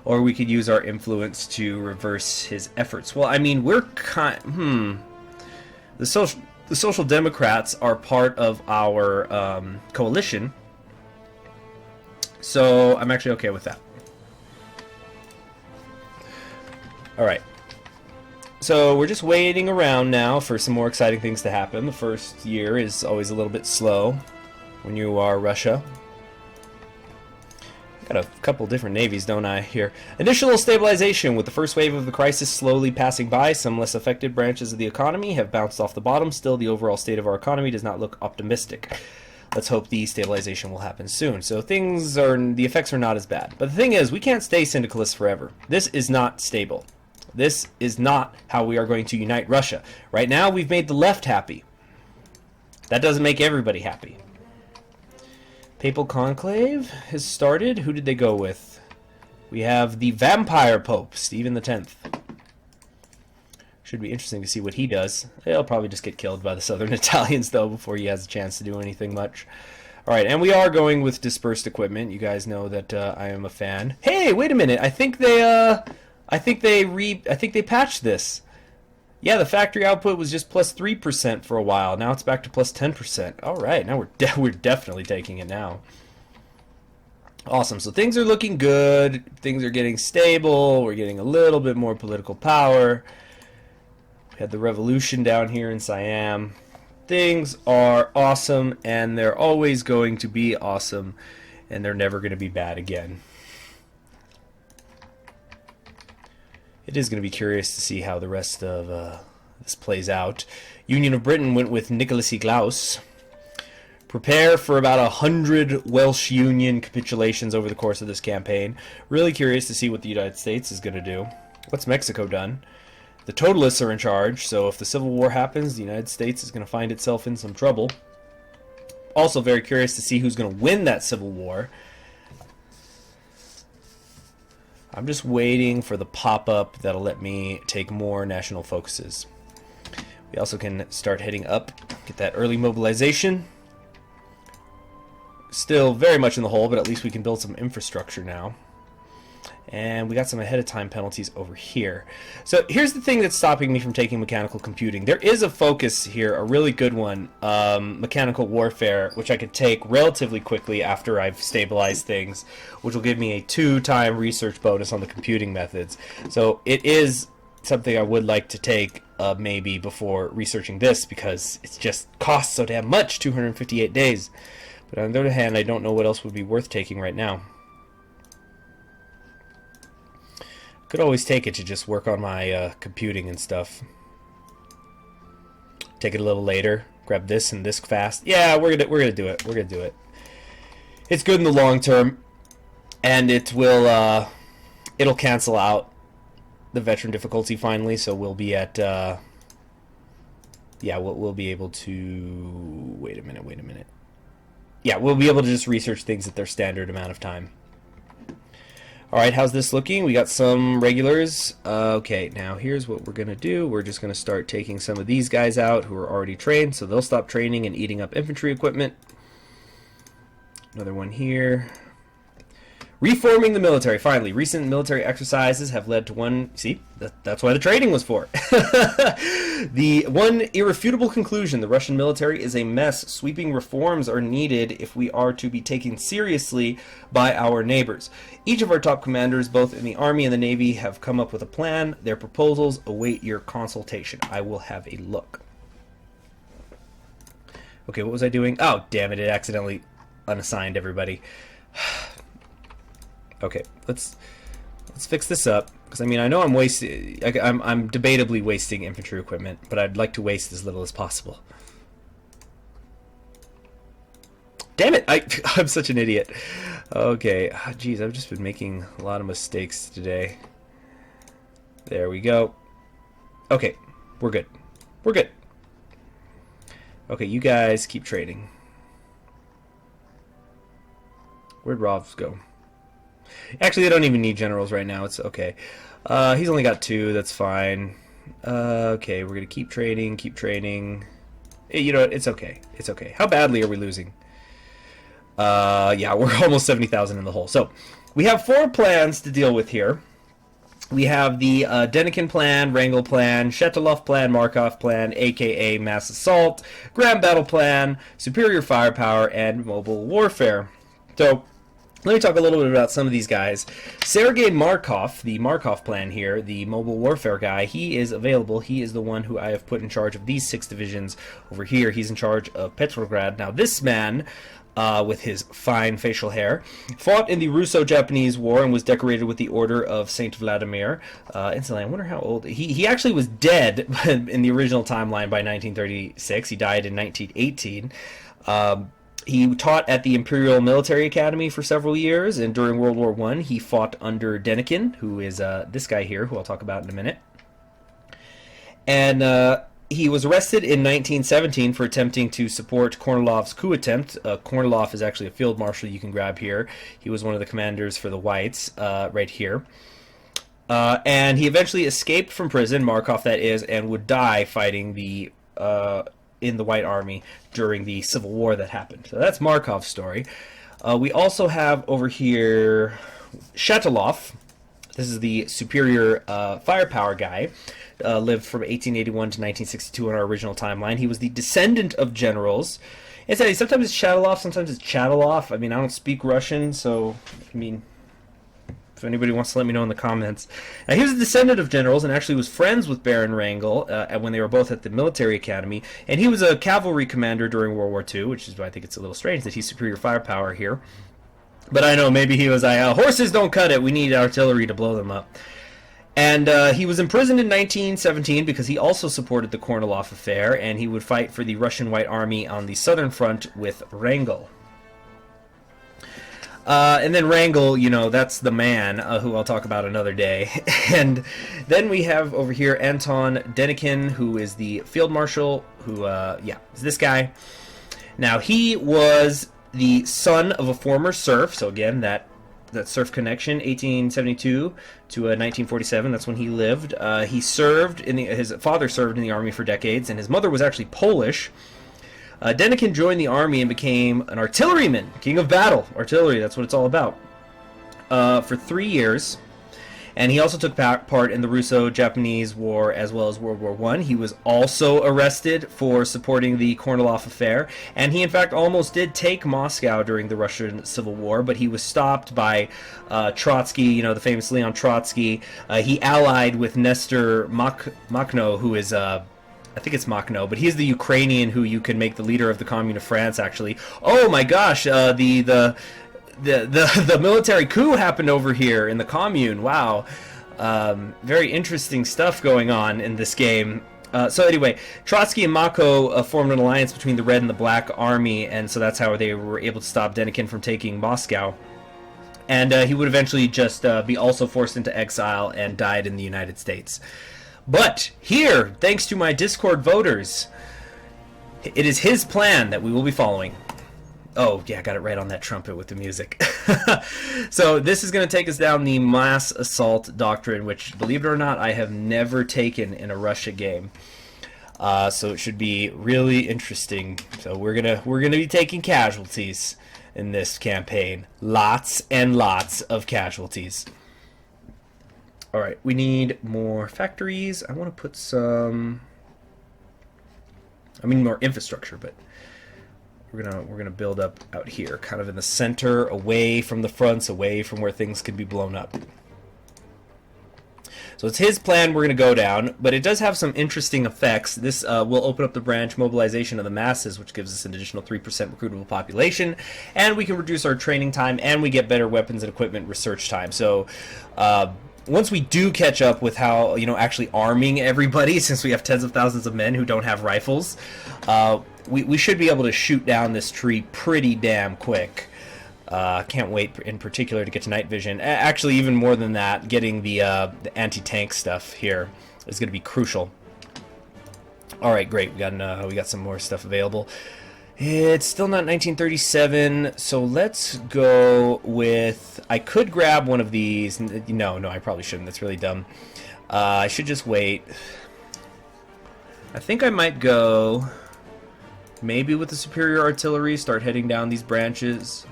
Or we could use our influence to reverse his efforts. Well, I mean, we're The social democrats are part of our coalition, so I'm actually okay with that. Alright, so we're just waiting around now for some more exciting things to happen. The first year is always a little bit slow when you are Russia. Got a couple different navies, don't I, here. Initial stabilization. With the first wave of the crisis slowly passing by, some less affected branches of the economy have bounced off the bottom. Still, the overall state of our economy does not look optimistic. let's hope the stabilization will happen soon. So the effects are not as bad. But the thing is, we can't stay syndicalists forever. This is not stable. This is not how we are going to unite Russia. Right now, we've made the left happy. That doesn't make everybody happy. Papal Conclave has started. Who did they go with? We have the Vampire Pope, Stephen X. Should be interesting to see what he does. He'll probably just get killed by the Southern Italians, though, before he has a chance to do anything much. All right, and we are going with dispersed equipment. You guys know that I am a fan. Hey, wait a minute. I think they patched this. Yeah, the factory output was just plus 3% for a while. Now it's back to plus 10%. All right, now we're definitely taking it now. Awesome. So things are looking good. Things are getting stable. We're getting a little bit more political power. We had the revolution down here in Siam. Things are awesome, and they're always going to be awesome, and they're never going to be bad again. It is going to be curious to see how the rest of this plays out. Union of Britain went with Nicholas E. Glaus. Prepare for about 100 Welsh Union capitulations over the course of this campaign. Really curious to see what the United States is going to do. What's Mexico done? The Totalists are in charge, so if the Civil War happens, the United States is going to find itself in some trouble. Also very curious to see who's going to win that Civil War. I'm just waiting for the pop-up that'll let me take more national focuses. We also can start heading up, get that early mobilization. Still very much in the hole, but at least we can build some infrastructure now. And we got some ahead of time penalties over here. So here's the thing that's stopping me from taking mechanical computing. There is a focus here, a really good one, mechanical warfare, which I could take relatively quickly after I've stabilized things, which will give me a 2-time research bonus on the computing methods. So it is something I would like to take maybe before researching this, because it just costs so damn much, 258 days. But on the other hand, I don't know what else would be worth taking right now. Could always take it to just work on my computing and stuff. Take it a little later. Grab this and this fast. Yeah, we're gonna do it. We're gonna do it. It's good in the long term, and it will it'll cancel out the veteran difficulty finally. So we'll be at yeah, we'll be able to wait a minute. Yeah, we'll be able to just research things at their standard amount of time. Alright, how's this looking? We got some regulars. Okay, now here's what we're going to do. We're just going to start taking some of these guys out who are already trained, so they'll stop training and eating up infantry equipment. Another one here. Reforming the military. Finally, recent military exercises have led to one... See, that's why the training was for. The one irrefutable conclusion: the Russian military is a mess. Sweeping reforms are needed if we are to be taken seriously by our neighbors. Each of our top commanders, both in the Army and the Navy, have come up with a plan. Their proposals await your consultation. I will have a look. Okay, what was I doing? Oh, damn it, it accidentally unassigned everybody. Okay, let's fix this up, because I mean, I know I'm wasting. I'm debatably wasting infantry equipment, but I'd like to waste as little as possible. Damn it! I'm such an idiot. Okay, geez, I've just been making a lot of mistakes today. There we go. Okay, we're good. We're good. Okay, you guys keep trading. Where'd Rovs go? Actually, they don't even need generals right now. It's okay. He's only got 2. That's fine. Okay, we're going to keep trading. You know what? It's okay. It's okay. How badly are we losing? Yeah, we're almost 70,000 in the hole. So, we have 4 plans to deal with here. We have the Denikin plan, Wrangel plan, Shetilov plan, Markov plan, aka Mass Assault, Grand Battle plan, Superior Firepower, and Mobile Warfare. So, let me talk a little bit about some of these guys. Sergei Markov, the Markov plan here, the mobile warfare guy, he is available. He is the one who I have put in charge of these 6 divisions over here. He's in charge of Petrograd. Now, this man, with his fine facial hair, fought in the Russo-Japanese War and was decorated with the Order of Saint Vladimir. Incidentally, I wonder how old... He actually was dead in the original timeline by 1936. He died in 1918. He taught at the Imperial Military Academy for several years, and during World War I, he fought under Denikin, who is this guy here, who I'll talk about in a minute. And he was arrested in 1917 for attempting to support Kornilov's coup attempt. Kornilov is actually a field marshal you can grab here. He was one of the commanders for the Whites, right here. And he eventually escaped from prison, Markov that is, and would die fighting the in the White Army during the Civil War that happened. So that's Markov's story. We also have over here Shatilov. This is the superior firepower guy. Lived from 1881 to 1962 on our original timeline. He was the descendant of generals. Sometimes it's Shatilov, sometimes it's Chatilov. I mean, I don't speak Russian, so, I mean, if anybody wants to let me know in the comments. Now, he was a descendant of generals and actually was friends with Baron Wrangel when they were both at the military academy. And he was a cavalry commander during World War II, which is why I think it's a little strange that he's superior firepower here. But I know, maybe he was horses don't cut it, we need artillery to blow them up. And he was imprisoned in 1917 because he also supported the Kornilov affair, and he would fight for the Russian White Army on the southern front with Wrangel. And then Wrangel, you know, that's the man who I'll talk about another day. And then we have over here Anton Denikin, who is the field marshal, who, is this guy. Now, he was the son of a former serf, so again, that serf connection, 1872 to 1947. That's when he lived. He served his father served in the army for decades, and his mother was actually Polish. Denikin joined the army and became an artilleryman, king of battle, artillery. That's what it's all about. For 3 years, and he also took part in the Russo-Japanese War as well as World War I. He was also arrested for supporting the Kornilov affair, and he in fact almost did take Moscow during the Russian Civil War, but he was stopped by Trotsky, you know, the famous Leon Trotsky. He allied with Nestor Makhno, who is I think it's Makhno, but he's the Ukrainian who you can make the leader of the Commune of France, actually. Oh my gosh, the military coup happened over here in the Commune. Wow. Very interesting stuff going on in this game. So anyway, Trotsky and Mako formed an alliance between the Red and the Black Army, and so that's how they were able to stop Denikin from taking Moscow. And he would eventually just be also forced into exile and died in the United States. But here, thanks to my Discord voters, it is his plan that we will be following. Oh, yeah, I got it right on that trumpet with the music. So this is going to take us down the mass assault doctrine, which, believe it or not, I have never taken in a Russia game. So it should be really interesting. So we're gonna be taking casualties in this campaign. Lots and lots of casualties. All right, we need more factories. I want to put some. I mean, more infrastructure, but. We're gonna build up out here, kind of in the center, away from the fronts, away from where things could be blown up. So it's his plan we're gonna go down, but it does have some interesting effects. This will open up the branch mobilization of the masses, which gives us an additional 3% recruitable population, and we can reduce our training time, and we get better weapons and equipment research time. So once we do catch up with how, you know, actually arming everybody, since we have tens of thousands of men who don't have rifles, we should be able to shoot down this tree pretty damn quick. Can't wait in particular to get to night vision. Actually, even more than that, getting the anti-tank stuff here is going to be crucial. All right, great. We got some more stuff available. It's still not 1937, so let's go with... I could grab one of these. No, I probably shouldn't. That's really dumb. I should just wait. I think I might go... maybe with the superior artillery, start heading down these branches.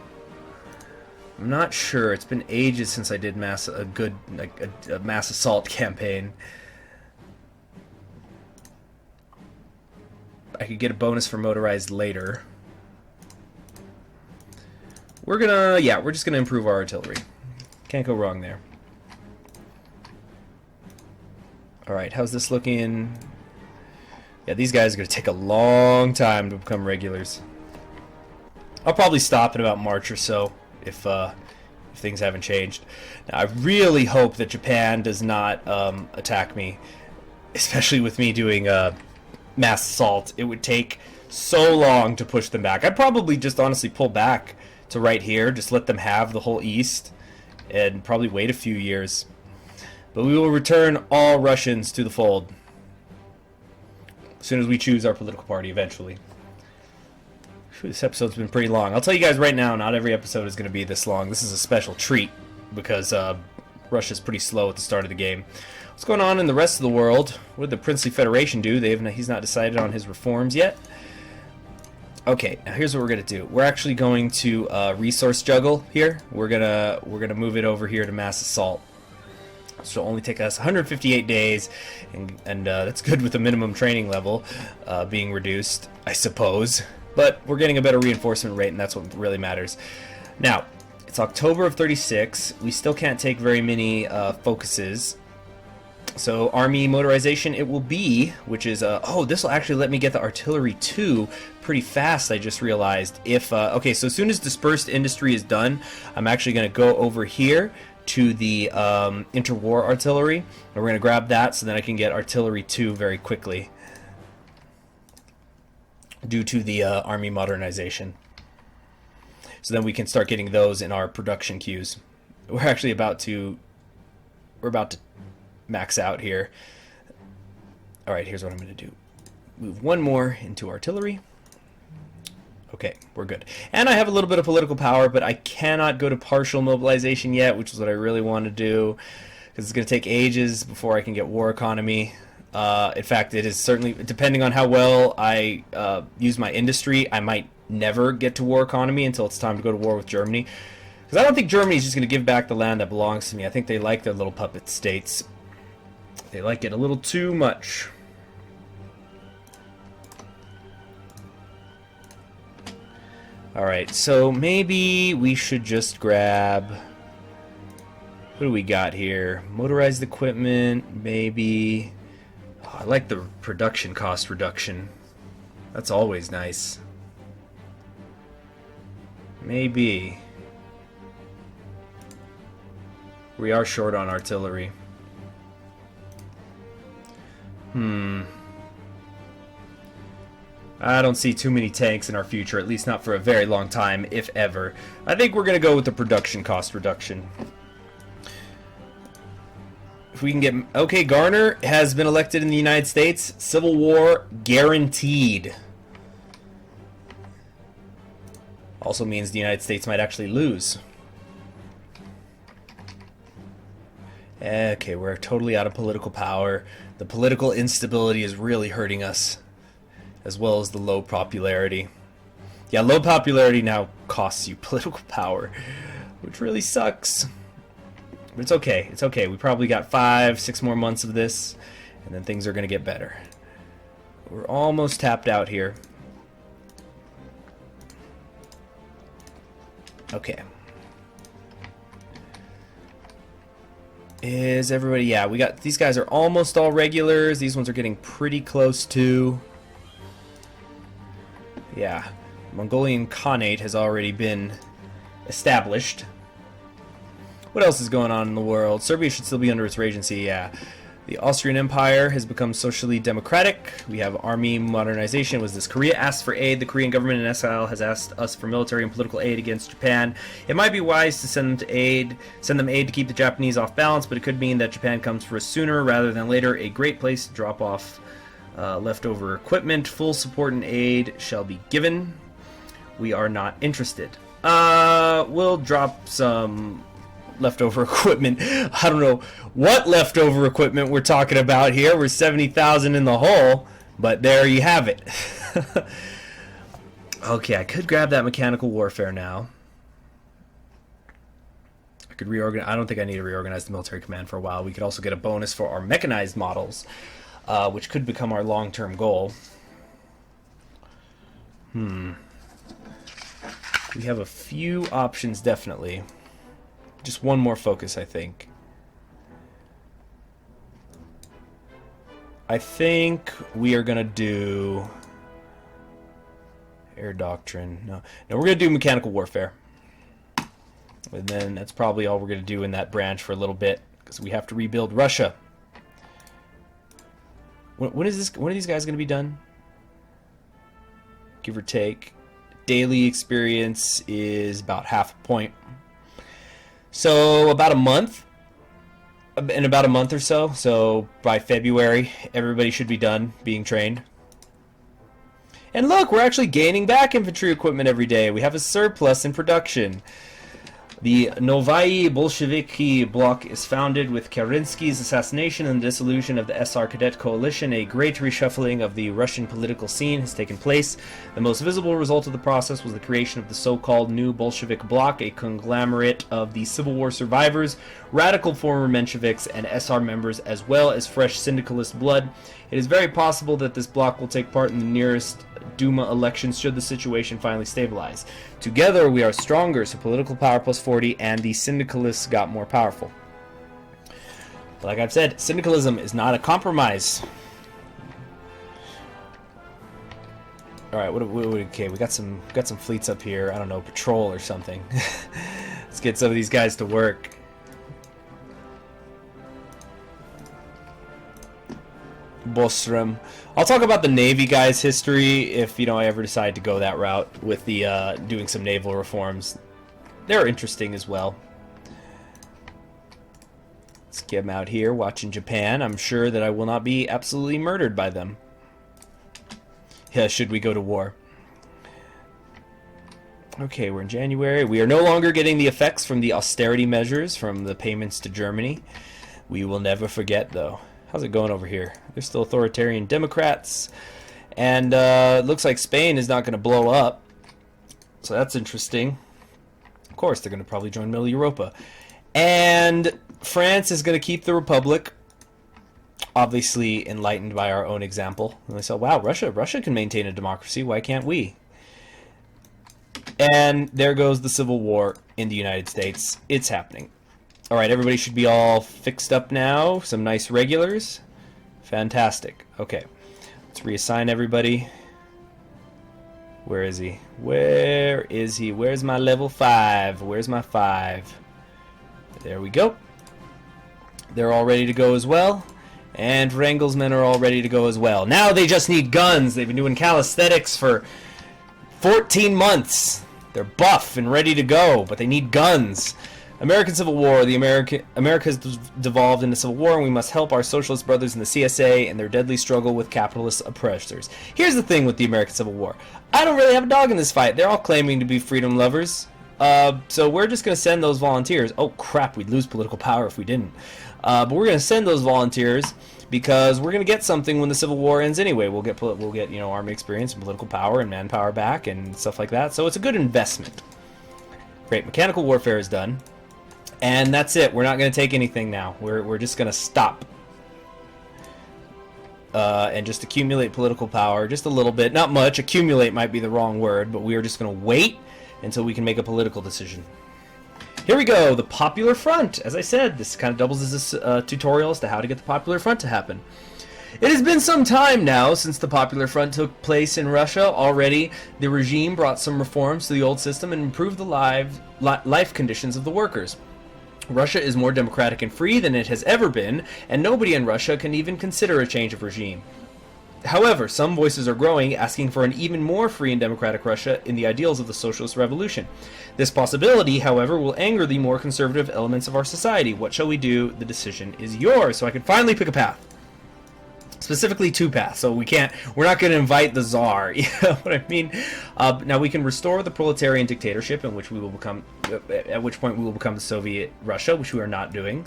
I'm not sure. It's been ages since I did a mass assault campaign. I could get a bonus for motorized later. We're just gonna improve our artillery. Can't go wrong there. Alright, how's this looking? Yeah, these guys are gonna take a long time to become regulars. I'll probably stop in about March or so if things haven't changed. Now, I really hope that Japan does not attack me, especially with me doing mass assault. It would take so long to push them back. I'd probably just honestly pull back to right here, just let them have the whole east, and probably wait a few years. But we will return all Russians to the fold as soon as we choose our political party eventually. Whew, this episode's been pretty long. I'll tell you guys right now, not every episode is going to be this long. This is a special treat because Russia's pretty slow at the start of the game. What's going on in the rest of the world? What did the Princely Federation do? He's not decided on his reforms yet. Okay, now here's what we're gonna do. We're actually going to resource juggle here. We're gonna move it over here to mass assault. So it'll only take us 158 days, and that's good with the minimum training level being reduced, I suppose. But we're getting a better reinforcement rate, and that's what really matters. Now, it's October of 36. We still can't take very many focuses. So army motorization it will be, which is oh, this will actually let me get the artillery 2 pretty fast. I just realized if okay, so as soon as dispersed industry is done, I'm actually going to go over here to the interwar artillery, and we're going to grab that so then I can get artillery 2 very quickly due to the army modernization. So then we can start getting those in our production queues. We're actually about to max out here. Alright, here's what I'm going to do. Move one more into artillery. Okay, we're good. And I have a little bit of political power, but I cannot go to partial mobilization yet, which is what I really want to do, because it's going to take ages before I can get war economy. In fact, it is certainly, depending on how well I use my industry, I might never get to war economy until it's time to go to war with Germany. Because I don't think Germany is just going to give back the land that belongs to me. I think they like their little puppet states. They like it a little too much. Alright, so maybe we should just grab... What do we got here? Motorized equipment, maybe... Oh, I like the production cost reduction. That's always nice. Maybe. We are short on artillery. I don't see too many tanks in our future, at least not for a very long time, if ever. I think we're going to go with the production cost reduction. If we can get... Okay, Garner has been elected in the United States. Civil war guaranteed. Also means the United States might actually lose. Okay, we're totally out of political power. The political instability is really hurting us, as well as the low popularity. Yeah, low popularity now costs you political power, which really sucks. But it's okay. It's okay. We probably got 5-6 more months of this, and then things are going to get better. We're almost tapped out here. Okay. Is everybody... Yeah, we got... These guys are almost all regulars. These ones are getting pretty close to... Yeah. Mongolian Khanate has already been established. What else is going on in the world? Serbia should still be under its regency, yeah. The Austrian Empire has become socially democratic. We have army modernization. Was this Korea asked for aid? The Korean government in exile has asked us for military and political aid against Japan. It might be wise to send them aid to keep the Japanese off balance, but it could mean that Japan comes for us sooner rather than later. A great place to drop off leftover equipment. Full support and aid shall be given. We are not interested. We'll drop some leftover equipment. I don't know what leftover equipment we're talking about here. We're 70,000 in the hole, but there you have it. Okay, I could grab that mechanical warfare now. I could reorganize. I don't think I need to reorganize the military command for a while. We could also get a bonus for our mechanized models, which could become our long-term goal. We have a few options, definitely. Just one more focus, I think. I think we are going to do... Air Doctrine. No, we're going to do mechanical warfare. And then that's probably all we're going to do in that branch for a little bit, because we have to rebuild Russia. When are these guys going to be done? give or take. Daily experience is about half a point. So about a month. In about a month or so. So by February, everybody should be done being trained. And look, we're actually gaining back infantry equipment every day. We have a surplus in production. The Novaya Bolsheviki bloc is founded with Kerensky's assassination and the dissolution of the SR Cadet Coalition. A great reshuffling of the Russian political scene has taken place. The most visible result of the process was the creation of the so-called New Bolshevik Bloc, a conglomerate of the Civil War survivors, radical former Mensheviks, and SR members, as well as fresh syndicalist blood. It is very possible that this bloc will take part in the nearest Duma elections should the situation finally stabilize. Together we are stronger, so political power plus 40 and the syndicalists got more powerful. But like I've said, syndicalism is not a compromise. Alright, okay, we got some fleets up here. I don't know, patrol or something. Let's get some of these guys to work. Bostrom. I'll talk about the Navy guys' history if, I ever decide to go that route with the doing some naval reforms. They're interesting as well. Let's get them out here watching Japan. I'm sure that I will not be absolutely murdered by them. Yeah, should we go to war. Okay, we're in January. We are no longer getting the effects from the austerity measures from the payments to Germany. We will never forget, though. How's it going over here? There's still authoritarian Democrats. And it looks like Spain is not going to blow up. So that's interesting. Of course, they're going to probably join Middle Europa. And France is going to keep the Republic. Obviously enlightened by our own example. And they said, wow, Russia can maintain a democracy. Why can't we? And there goes the Civil War in the United States. It's happening. Alright, everybody should be all fixed up now. Some nice regulars. Fantastic. Okay. Let's reassign everybody. Where is he? Where is he? Where's my level 5? Where's my 5? There we go. They're all ready to go as well. And Wrangel's men are all ready to go as well. Now they just need guns. They've been doing calisthenics for 14 months. They're buff and ready to go, but they need guns. American Civil War. America has devolved into civil war, and we must help our socialist brothers in the CSA in their deadly struggle with capitalist oppressors. Here's the thing with the American Civil War. I don't really have a dog in this fight. They're all claiming to be freedom lovers. So we're just going to send those volunteers. Oh, crap, we'd lose political power if we didn't. But we're going to send those volunteers because we're going to get something when the Civil War ends anyway. We'll get army experience and political power and manpower back and stuff like that. So it's a good investment. Great. Mechanical warfare is done. And that's it. We're not going to take anything now. We're just going to stop. And just accumulate political power. Just a little bit. Not much. Accumulate might be the wrong word. But we are just going to wait until we can make a political decision. Here we go. The Popular Front. As I said, this kind of doubles as a tutorial as to how to get the Popular Front to happen. It has been some time now since the Popular Front took place in Russia. Already, the regime brought some reforms to the old system and improved the life conditions of the workers. Russia is more democratic and free than it has ever been, and nobody in Russia can even consider a change of regime. However, some voices are growing, asking for an even more free and democratic Russia in the ideals of the socialist revolution. This possibility, however, will anger the more conservative elements of our society. What shall we do? The decision is yours. So I can finally pick a path. Specifically 2 paths, so we're not going to invite the Tsar, you know what I mean? Now we can restore the proletarian dictatorship, at which point we will become the Soviet Russia, which we are not doing.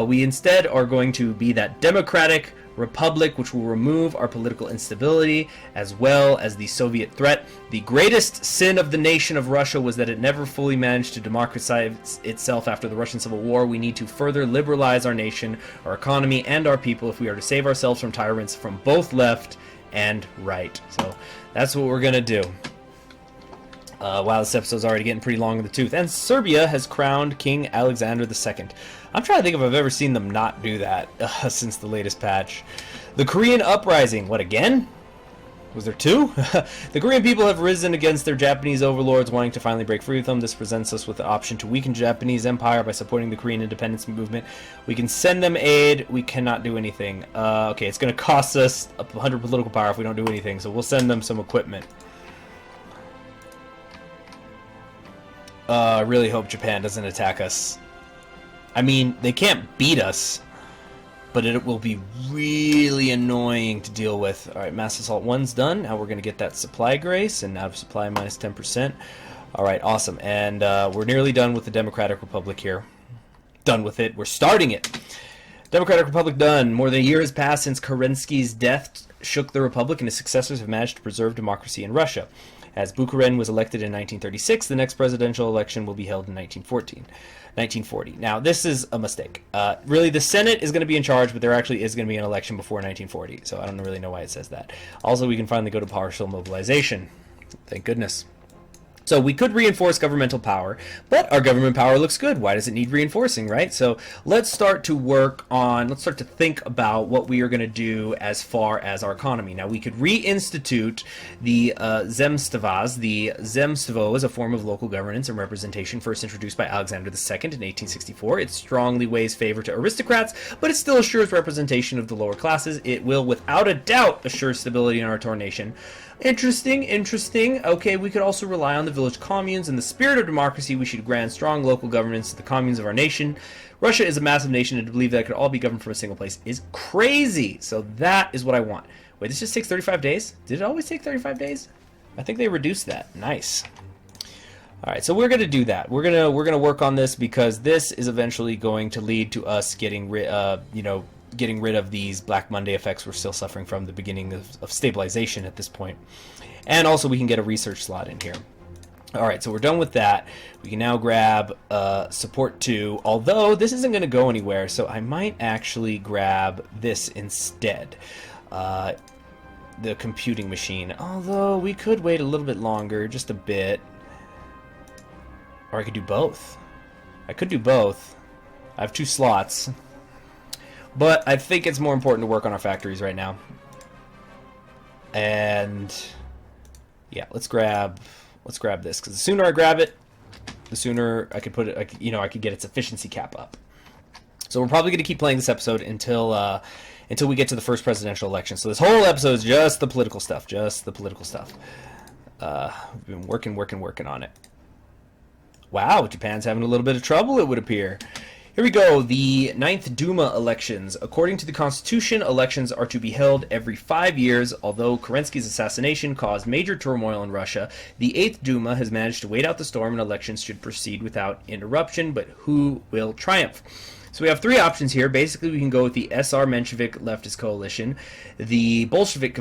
We instead are going to be that democratic republic, which will remove our political instability, as well as the Soviet threat. The greatest sin of the nation of Russia was that it never fully managed to democratize itself after the Russian Civil War. We need to further liberalize our nation, our economy, and our people if we are to save ourselves from tyrants from both left and right. So that's what we're going to do. Wow, this episode's already getting pretty long in the tooth. And Serbia has crowned King Alexander II. I'm trying to think if I've ever seen them not do that since the latest patch. The Korean Uprising. What, again? Was there 2? The Korean people have risen against their Japanese overlords, wanting to finally break free with them. This presents us with the option to weaken Japanese empire by supporting the Korean independence movement. We can send them aid. We cannot do anything. Okay, it's going to cost us 100 political power if we don't do anything, so we'll send them some equipment. I really hope Japan doesn't attack us. I mean, they can't beat us, but it will be really annoying to deal with. Alright, Mass Assault 1's done. Now we're going to get that supply grace, and out of supply minus 10%. Alright, awesome. And we're nearly done with the Democratic Republic here. Done with it. We're starting it. Democratic Republic done. More than a year has passed since Kerensky's death shook the Republic, and his successors have managed to preserve democracy in Russia. As Bukharin was elected in 1936, the next presidential election will be held in 1940. Now, this is a mistake. Really, the Senate is going to be in charge, but there actually is going to be an election before 1940, so I don't really know why it says that. Also, we can finally go to partial mobilization. Thank goodness. So we could reinforce governmental power, but our government power looks good. Why does it need reinforcing, right? So let's start to think about what we are going to do as far as our economy. Now, we could reinstitute the zemstvas. The zemstvo is a form of local governance and representation first introduced by Alexander II in 1864. It strongly weighs favor to aristocrats, but it still assures representation of the lower classes. It will, without a doubt, assure stability in our nation. Interesting. Okay, we could also rely on the village communes. In the spirit of democracy, we should grant strong local governance to the communes of our nation. Russia is a massive nation, and to believe that it could all be governed from a single place is crazy. So that is what I want. Wait, this just takes 35 days? Did it always take 35 days? I think they reduced that. Nice. All right, so we're going to do that. We're going to work on this because this is eventually going to lead to us getting rid of these Black Monday effects we're still suffering from, the beginning of stabilization at this point. And also we can get a research slot in here. Alright, so we're done with that. We can now grab support 2, although this isn't going to go anywhere, so I might actually grab this instead. The computing machine, although we could wait a little bit longer, just a bit. Or I could do both. I have 2 slots. But I think it's more important to work on our factories right now. And yeah, let's grab this, because the sooner I grab it, the sooner I could put it, I could get its efficiency cap up. So we're probably going to keep playing this episode until we get to the first presidential election. So this whole episode is just the political stuff, We've been working on it. Wow, Japan's having a little bit of trouble, it would appear. Here we go, the 9th Duma elections. According to the Constitution, elections are to be held every 5 years. Although Kerensky's assassination caused major turmoil in Russia, the 8th Duma has managed to wait out the storm and elections should proceed without interruption. But who will triumph? So we have 3 options here. Basically, we can go with the SR Menshevik leftist coalition, the Bolshevik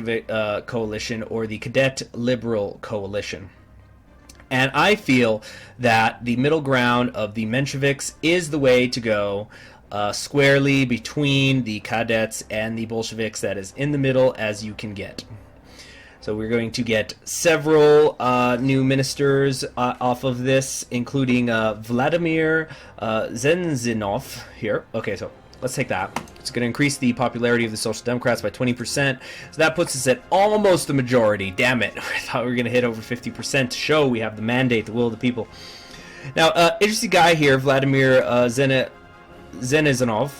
coalition, or the Cadet Liberal coalition. And I feel that the middle ground of the Mensheviks is the way to go, squarely between the Cadets and the Bolsheviks, that is in the middle as you can get. So we're going to get several new ministers off of this, including Vladimir Zenzinov here. Okay, so let's take that. It's going to increase the popularity of the Social Democrats by 20%. So that puts us at almost the majority. Damn it. I thought we were going to hit over 50% to show we have the mandate, the will of the people. Now, interesting guy here, Vladimir Zenzinov.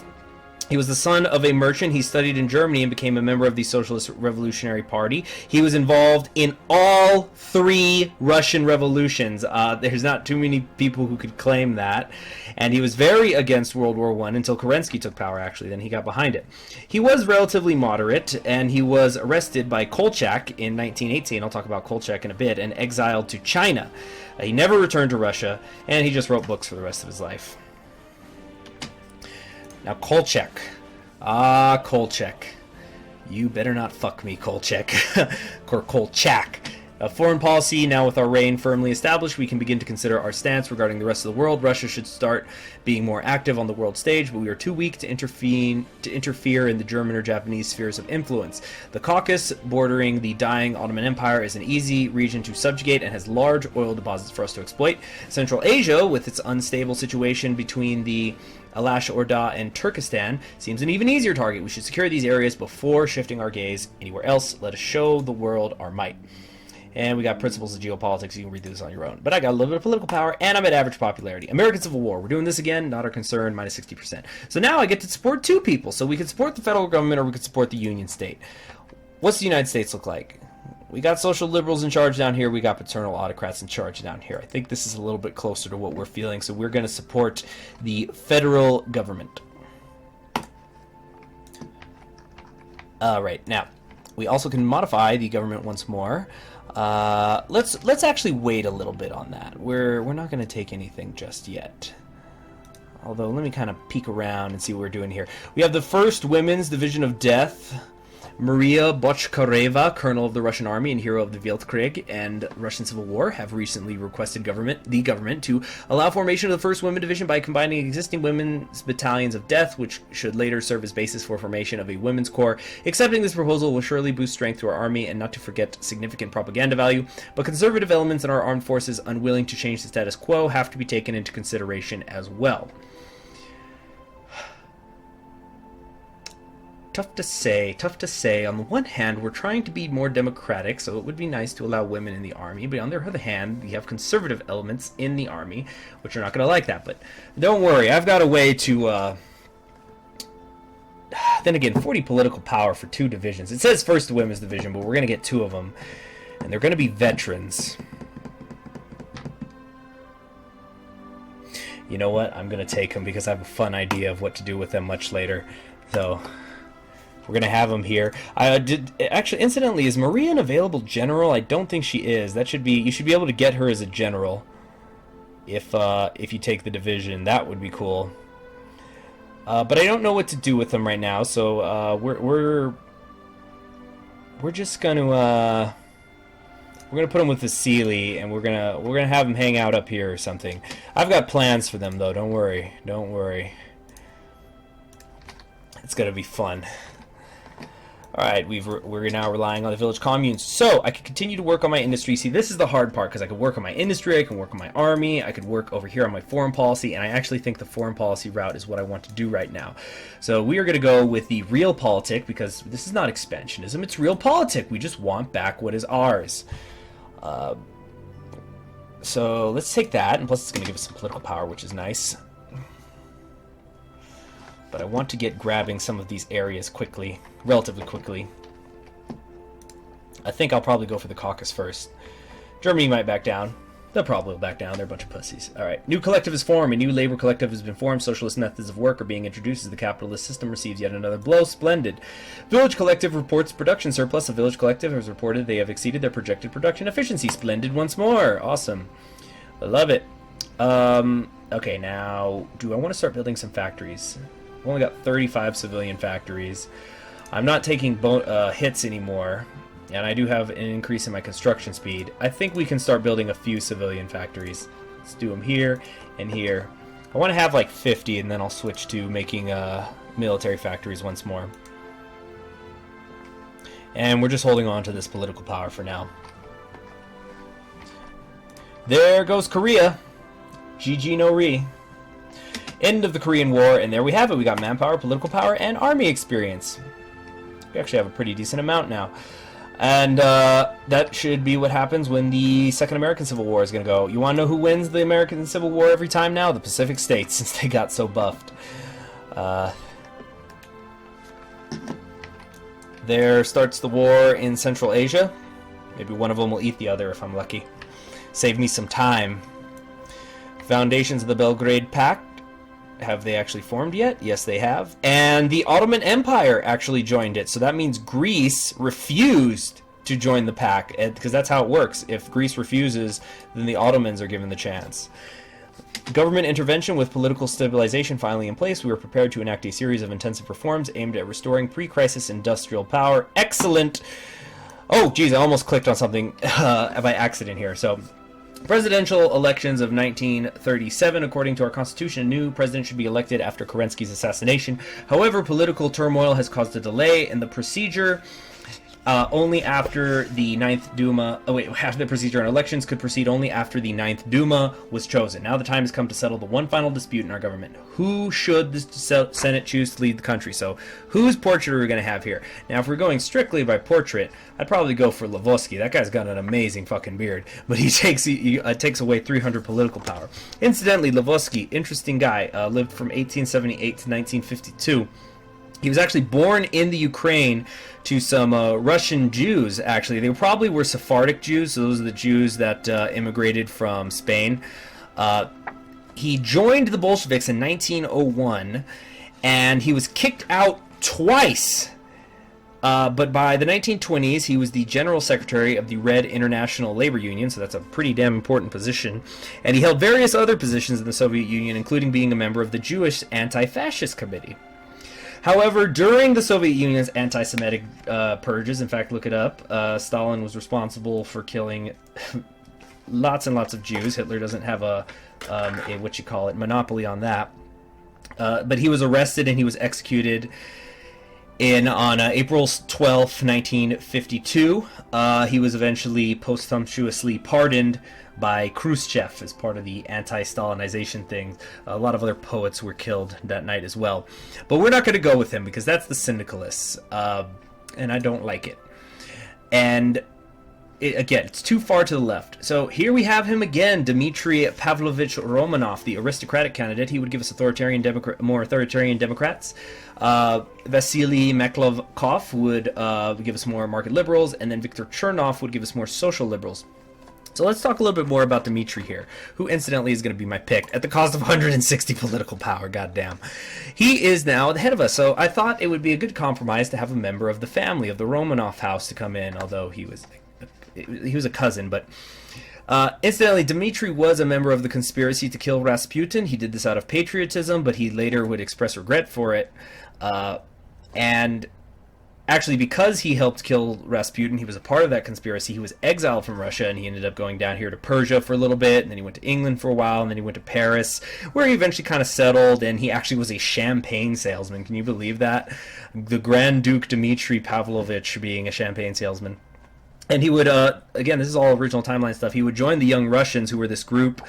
He was the son of a merchant. He studied in Germany and became a member of the Socialist Revolutionary Party. He was involved in all 3 Russian revolutions. There's not too many people who could claim that. And he was very against World War I until Kerensky took power, actually. Then he got behind it. He was relatively moderate, and he was arrested by Kolchak in 1918. I'll talk about Kolchak in a bit, and exiled to China. He never returned to Russia, and he just wrote books for the rest of his life. Now, Kolchak. Kolchak. You better not fuck me, Kolchak. Or Kolchak. Foreign policy, now with our reign firmly established, we can begin to consider our stance regarding the rest of the world. Russia should start being more active on the world stage, but we are too weak to interfere in the German or Japanese spheres of influence. The Caucasus, bordering the dying Ottoman Empire, is an easy region to subjugate and has large oil deposits for us to exploit. Central Asia, with its unstable situation between the Alash Orda and Turkestan, seems an even easier target. We should secure these areas before shifting our gaze anywhere else. Let us show the world our might. And we got principles of geopolitics. You can read this on your own. But I got a little bit of political power, and I'm at average popularity. American Civil War. We're doing this again. Not our concern. Minus 60%. So now I get to support 2 people. So we can support the federal government, or we could support the Union State. What's the United States look like? We got social liberals in charge down here. We got paternal autocrats in charge down here. I think this is a little bit closer to what we're feeling, so we're going to support the federal government. Right, now, we also can modify the government once more. Let's actually wait a little bit on that. We're not going to take anything just yet. Although, let me kind of peek around and see what we're doing here. We have the 1st Women's Division of Death. Maria Bochkareva, colonel of the Russian army and hero of the Weltkrieg and Russian Civil War, have recently requested the government to allow formation of the 1st Women Division by combining existing women's battalions of death, which should later serve as basis for formation of a women's corps. Accepting this proposal will surely boost strength to our army and not to forget significant propaganda value, but conservative elements in our armed forces unwilling to change the status quo have to be taken into consideration as well. Tough to say. On the one hand, we're trying to be more democratic, so it would be nice to allow women in the army, but on the other hand, we have conservative elements in the army, which are not going to like that. But don't worry, I've got a way to... Then again, 40 political power for 2 divisions. It says 1st Women's Division, but we're going to get 2 of them, and they're going to be veterans. You know what? I'm going to take them because I have a fun idea of what to do with them much later. So... we're going to have them here. Actually, incidentally, is Maria an available general? I don't think she is. That should be... you should be able to get her as a general. If you take the division. That would be cool. But I don't know what to do with them right now, so we're just going to... we're going to put them with the Sealy, and we're gonna have them hang out up here or something. I've got plans for them, though. Don't worry. Don't worry. It's going to be fun. Alright, we're now relying on the village communes. So, I can continue to work on my industry. See, this is the hard part, because I could work on my industry, I can work on my army, I could work over here on my foreign policy, and I actually think the foreign policy route is what I want to do right now. So, we are going to go with the realpolitik, because this is not expansionism, it's realpolitik. We just want back what is ours. So, let's take that, and plus it's going to give us some political power, which is nice. But I want to get grabbing some of these areas quickly, relatively quickly. I think I'll probably go for the caucus first. Germany might back down. They'll probably back down. They're a bunch of pussies. Alright. New collective is formed. A new labor collective has been formed. Socialist methods of work are being introduced as the capitalist system receives yet another blow. Splendid. Village collective reports production surplus. A village collective has reported they have exceeded their projected production efficiency. Splendid once more. Awesome. I love it. Okay, now, do I want to start building some factories? I've only got 35 civilian factories. I'm not taking hits anymore, and I do have an increase in my construction speed. I think we can start building a few civilian factories. Let's do them here and here. I want to have like 50, and then I'll switch to making military factories once more. And we're just holding on to this political power for now. There goes Korea. GG no re. End of the Korean War, and there we have it. We got manpower, political power, and army experience. We actually have a pretty decent amount now. And that should be what happens when the Second American Civil War is going to go. You want to know who wins the American Civil War every time now? The Pacific States, since they got so buffed. There starts the war in Central Asia. Maybe one of them will eat the other if I'm lucky. Save me some time. Foundations of the Belgrade Pact. Have they actually formed yet? Yes, they have. And the Ottoman Empire actually joined it. So that means Greece refused to join the pact, because that's how it works. If Greece refuses, then the Ottomans are given the chance. Government intervention with political stabilization finally in place. We are prepared to enact a series of intensive reforms aimed at restoring pre-crisis industrial power. Excellent! Oh, geez, I almost clicked on something by accident here. So, presidential elections of 1937. According to our constitution, a new president should be elected after Kerensky's assassination. However, political turmoil has caused a delay in the procedure. Only after the Ninth Duma... after the procedure on elections could proceed only after the Ninth Duma was chosen. Now the time has come to settle the one final dispute in our government. Who should the Senate choose to lead the country? So, whose portrait are we going to have here? Now, if we're going strictly by portrait, I'd probably go for Lvovsky. That guy's got an amazing fucking beard. But he takes away 300 political power. Incidentally, Lvovsky, interesting guy, lived from 1878 to 1952. He was actually born in the Ukraine to some Russian Jews, actually. They probably were Sephardic Jews, so those are the Jews that immigrated from Spain. He joined the Bolsheviks in 1901, and he was kicked out twice. But by the 1920s, he was the General Secretary of the Red International Labor Union, so that's a pretty damn important position. And he held various other positions in the Soviet Union, including being a member of the Jewish Anti-Fascist Committee. However, during the Soviet Union's anti-Semitic purges, in fact, look it up, Stalin was responsible for killing lots and lots of Jews. Hitler doesn't have a monopoly on that. But he was arrested and he was executed on April 12th, 1952. He was eventually posthumously pardoned by Khrushchev as part of the anti-Stalinization thing. A lot of other poets were killed that night as well. But we're not going to go with him because that's the syndicalists, and I don't like it. And again, it's too far to the left. So here we have him again, Dmitry Pavlovich Romanov, the aristocratic candidate. He would give us more authoritarian Democrats. Vasily Meklovkov would give us more market liberals, and then Viktor Chernov would give us more social liberals. So let's talk a little bit more about Dmitry here, who incidentally is going to be my pick at the cost of 160 political power, goddamn. He is now the head of us, so I thought it would be a good compromise to have a member of the family, of the Romanov house, to come in, although he was a cousin, but incidentally, Dmitry was a member of the conspiracy to kill Rasputin. He did this out of patriotism, but he later would express regret for it. And actually, because he helped kill Rasputin, he was a part of that conspiracy. He was exiled from Russia, and he ended up going down here to Persia for a little bit, and then he went to England for a while, and then he went to Paris, where he eventually kind of settled, and he actually was a champagne salesman. Can you believe that? The Grand Duke Dmitry Pavlovich being a champagne salesman. And he would, again, this is all original timeline stuff, he would join the Young Russians, who were this group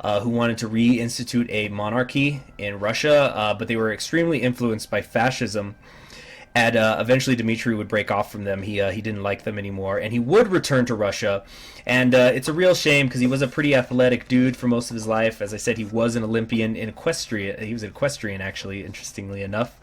who wanted to reinstitute a monarchy in Russia, but they were extremely influenced by fascism. And eventually Dmitry would break off from them. He didn't like them anymore, and he would return to Russia. And it's a real shame because he was a pretty athletic dude for most of his life. As I said, he was an Olympian in equestrian. He was an equestrian, actually, interestingly enough.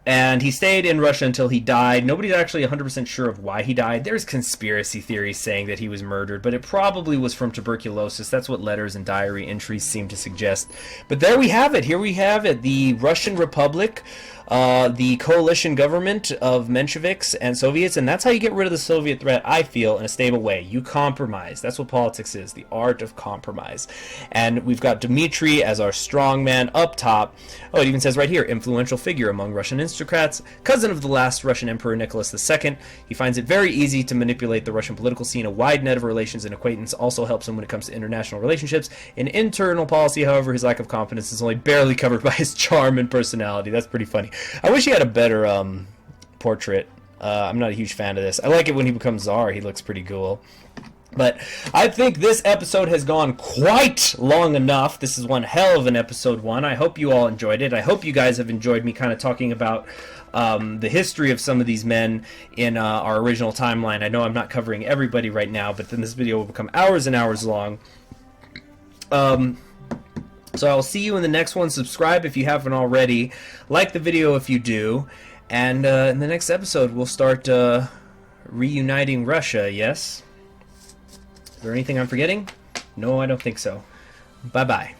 And he stayed in Russia until he died. Nobody's actually 100% sure of why he died. There's conspiracy theories saying that he was murdered, but it probably was from tuberculosis. That's what letters and diary entries seem to suggest. But there we have it. Here we have it. The Russian Republic, the coalition government of Mensheviks and Soviets, and that's how you get rid of the Soviet threat, I feel, in a stable way. You compromise. That's what politics is, the art of compromise. And we've got Dmitry as our strongman up top. Oh, it even says right here, influential figure among Russian aristocrats, cousin of the last Russian Emperor Nicholas II. He finds it very easy to manipulate the Russian political scene. A wide net of relations and acquaintance also helps him when it comes to international relationships. In internal policy, however, his lack of competence is only barely covered by his charm and personality. That's pretty funny. I wish he had a better portrait. I'm not a huge fan of this. I like it when he becomes Tsar. He looks pretty cool. But I think this episode has gone quite long enough. This is one hell of an episode 1. I hope you all enjoyed it. I hope you guys have enjoyed me kind of talking about the history of some of these men in our original timeline. I know I'm not covering everybody right now, but then this video will become hours and hours long. So I'll see you in the next one. Subscribe if you haven't already. Like the video if you do. And in the next episode, we'll start reuniting Russia, yes? Is there anything I'm forgetting? No, I don't think so. Bye-bye.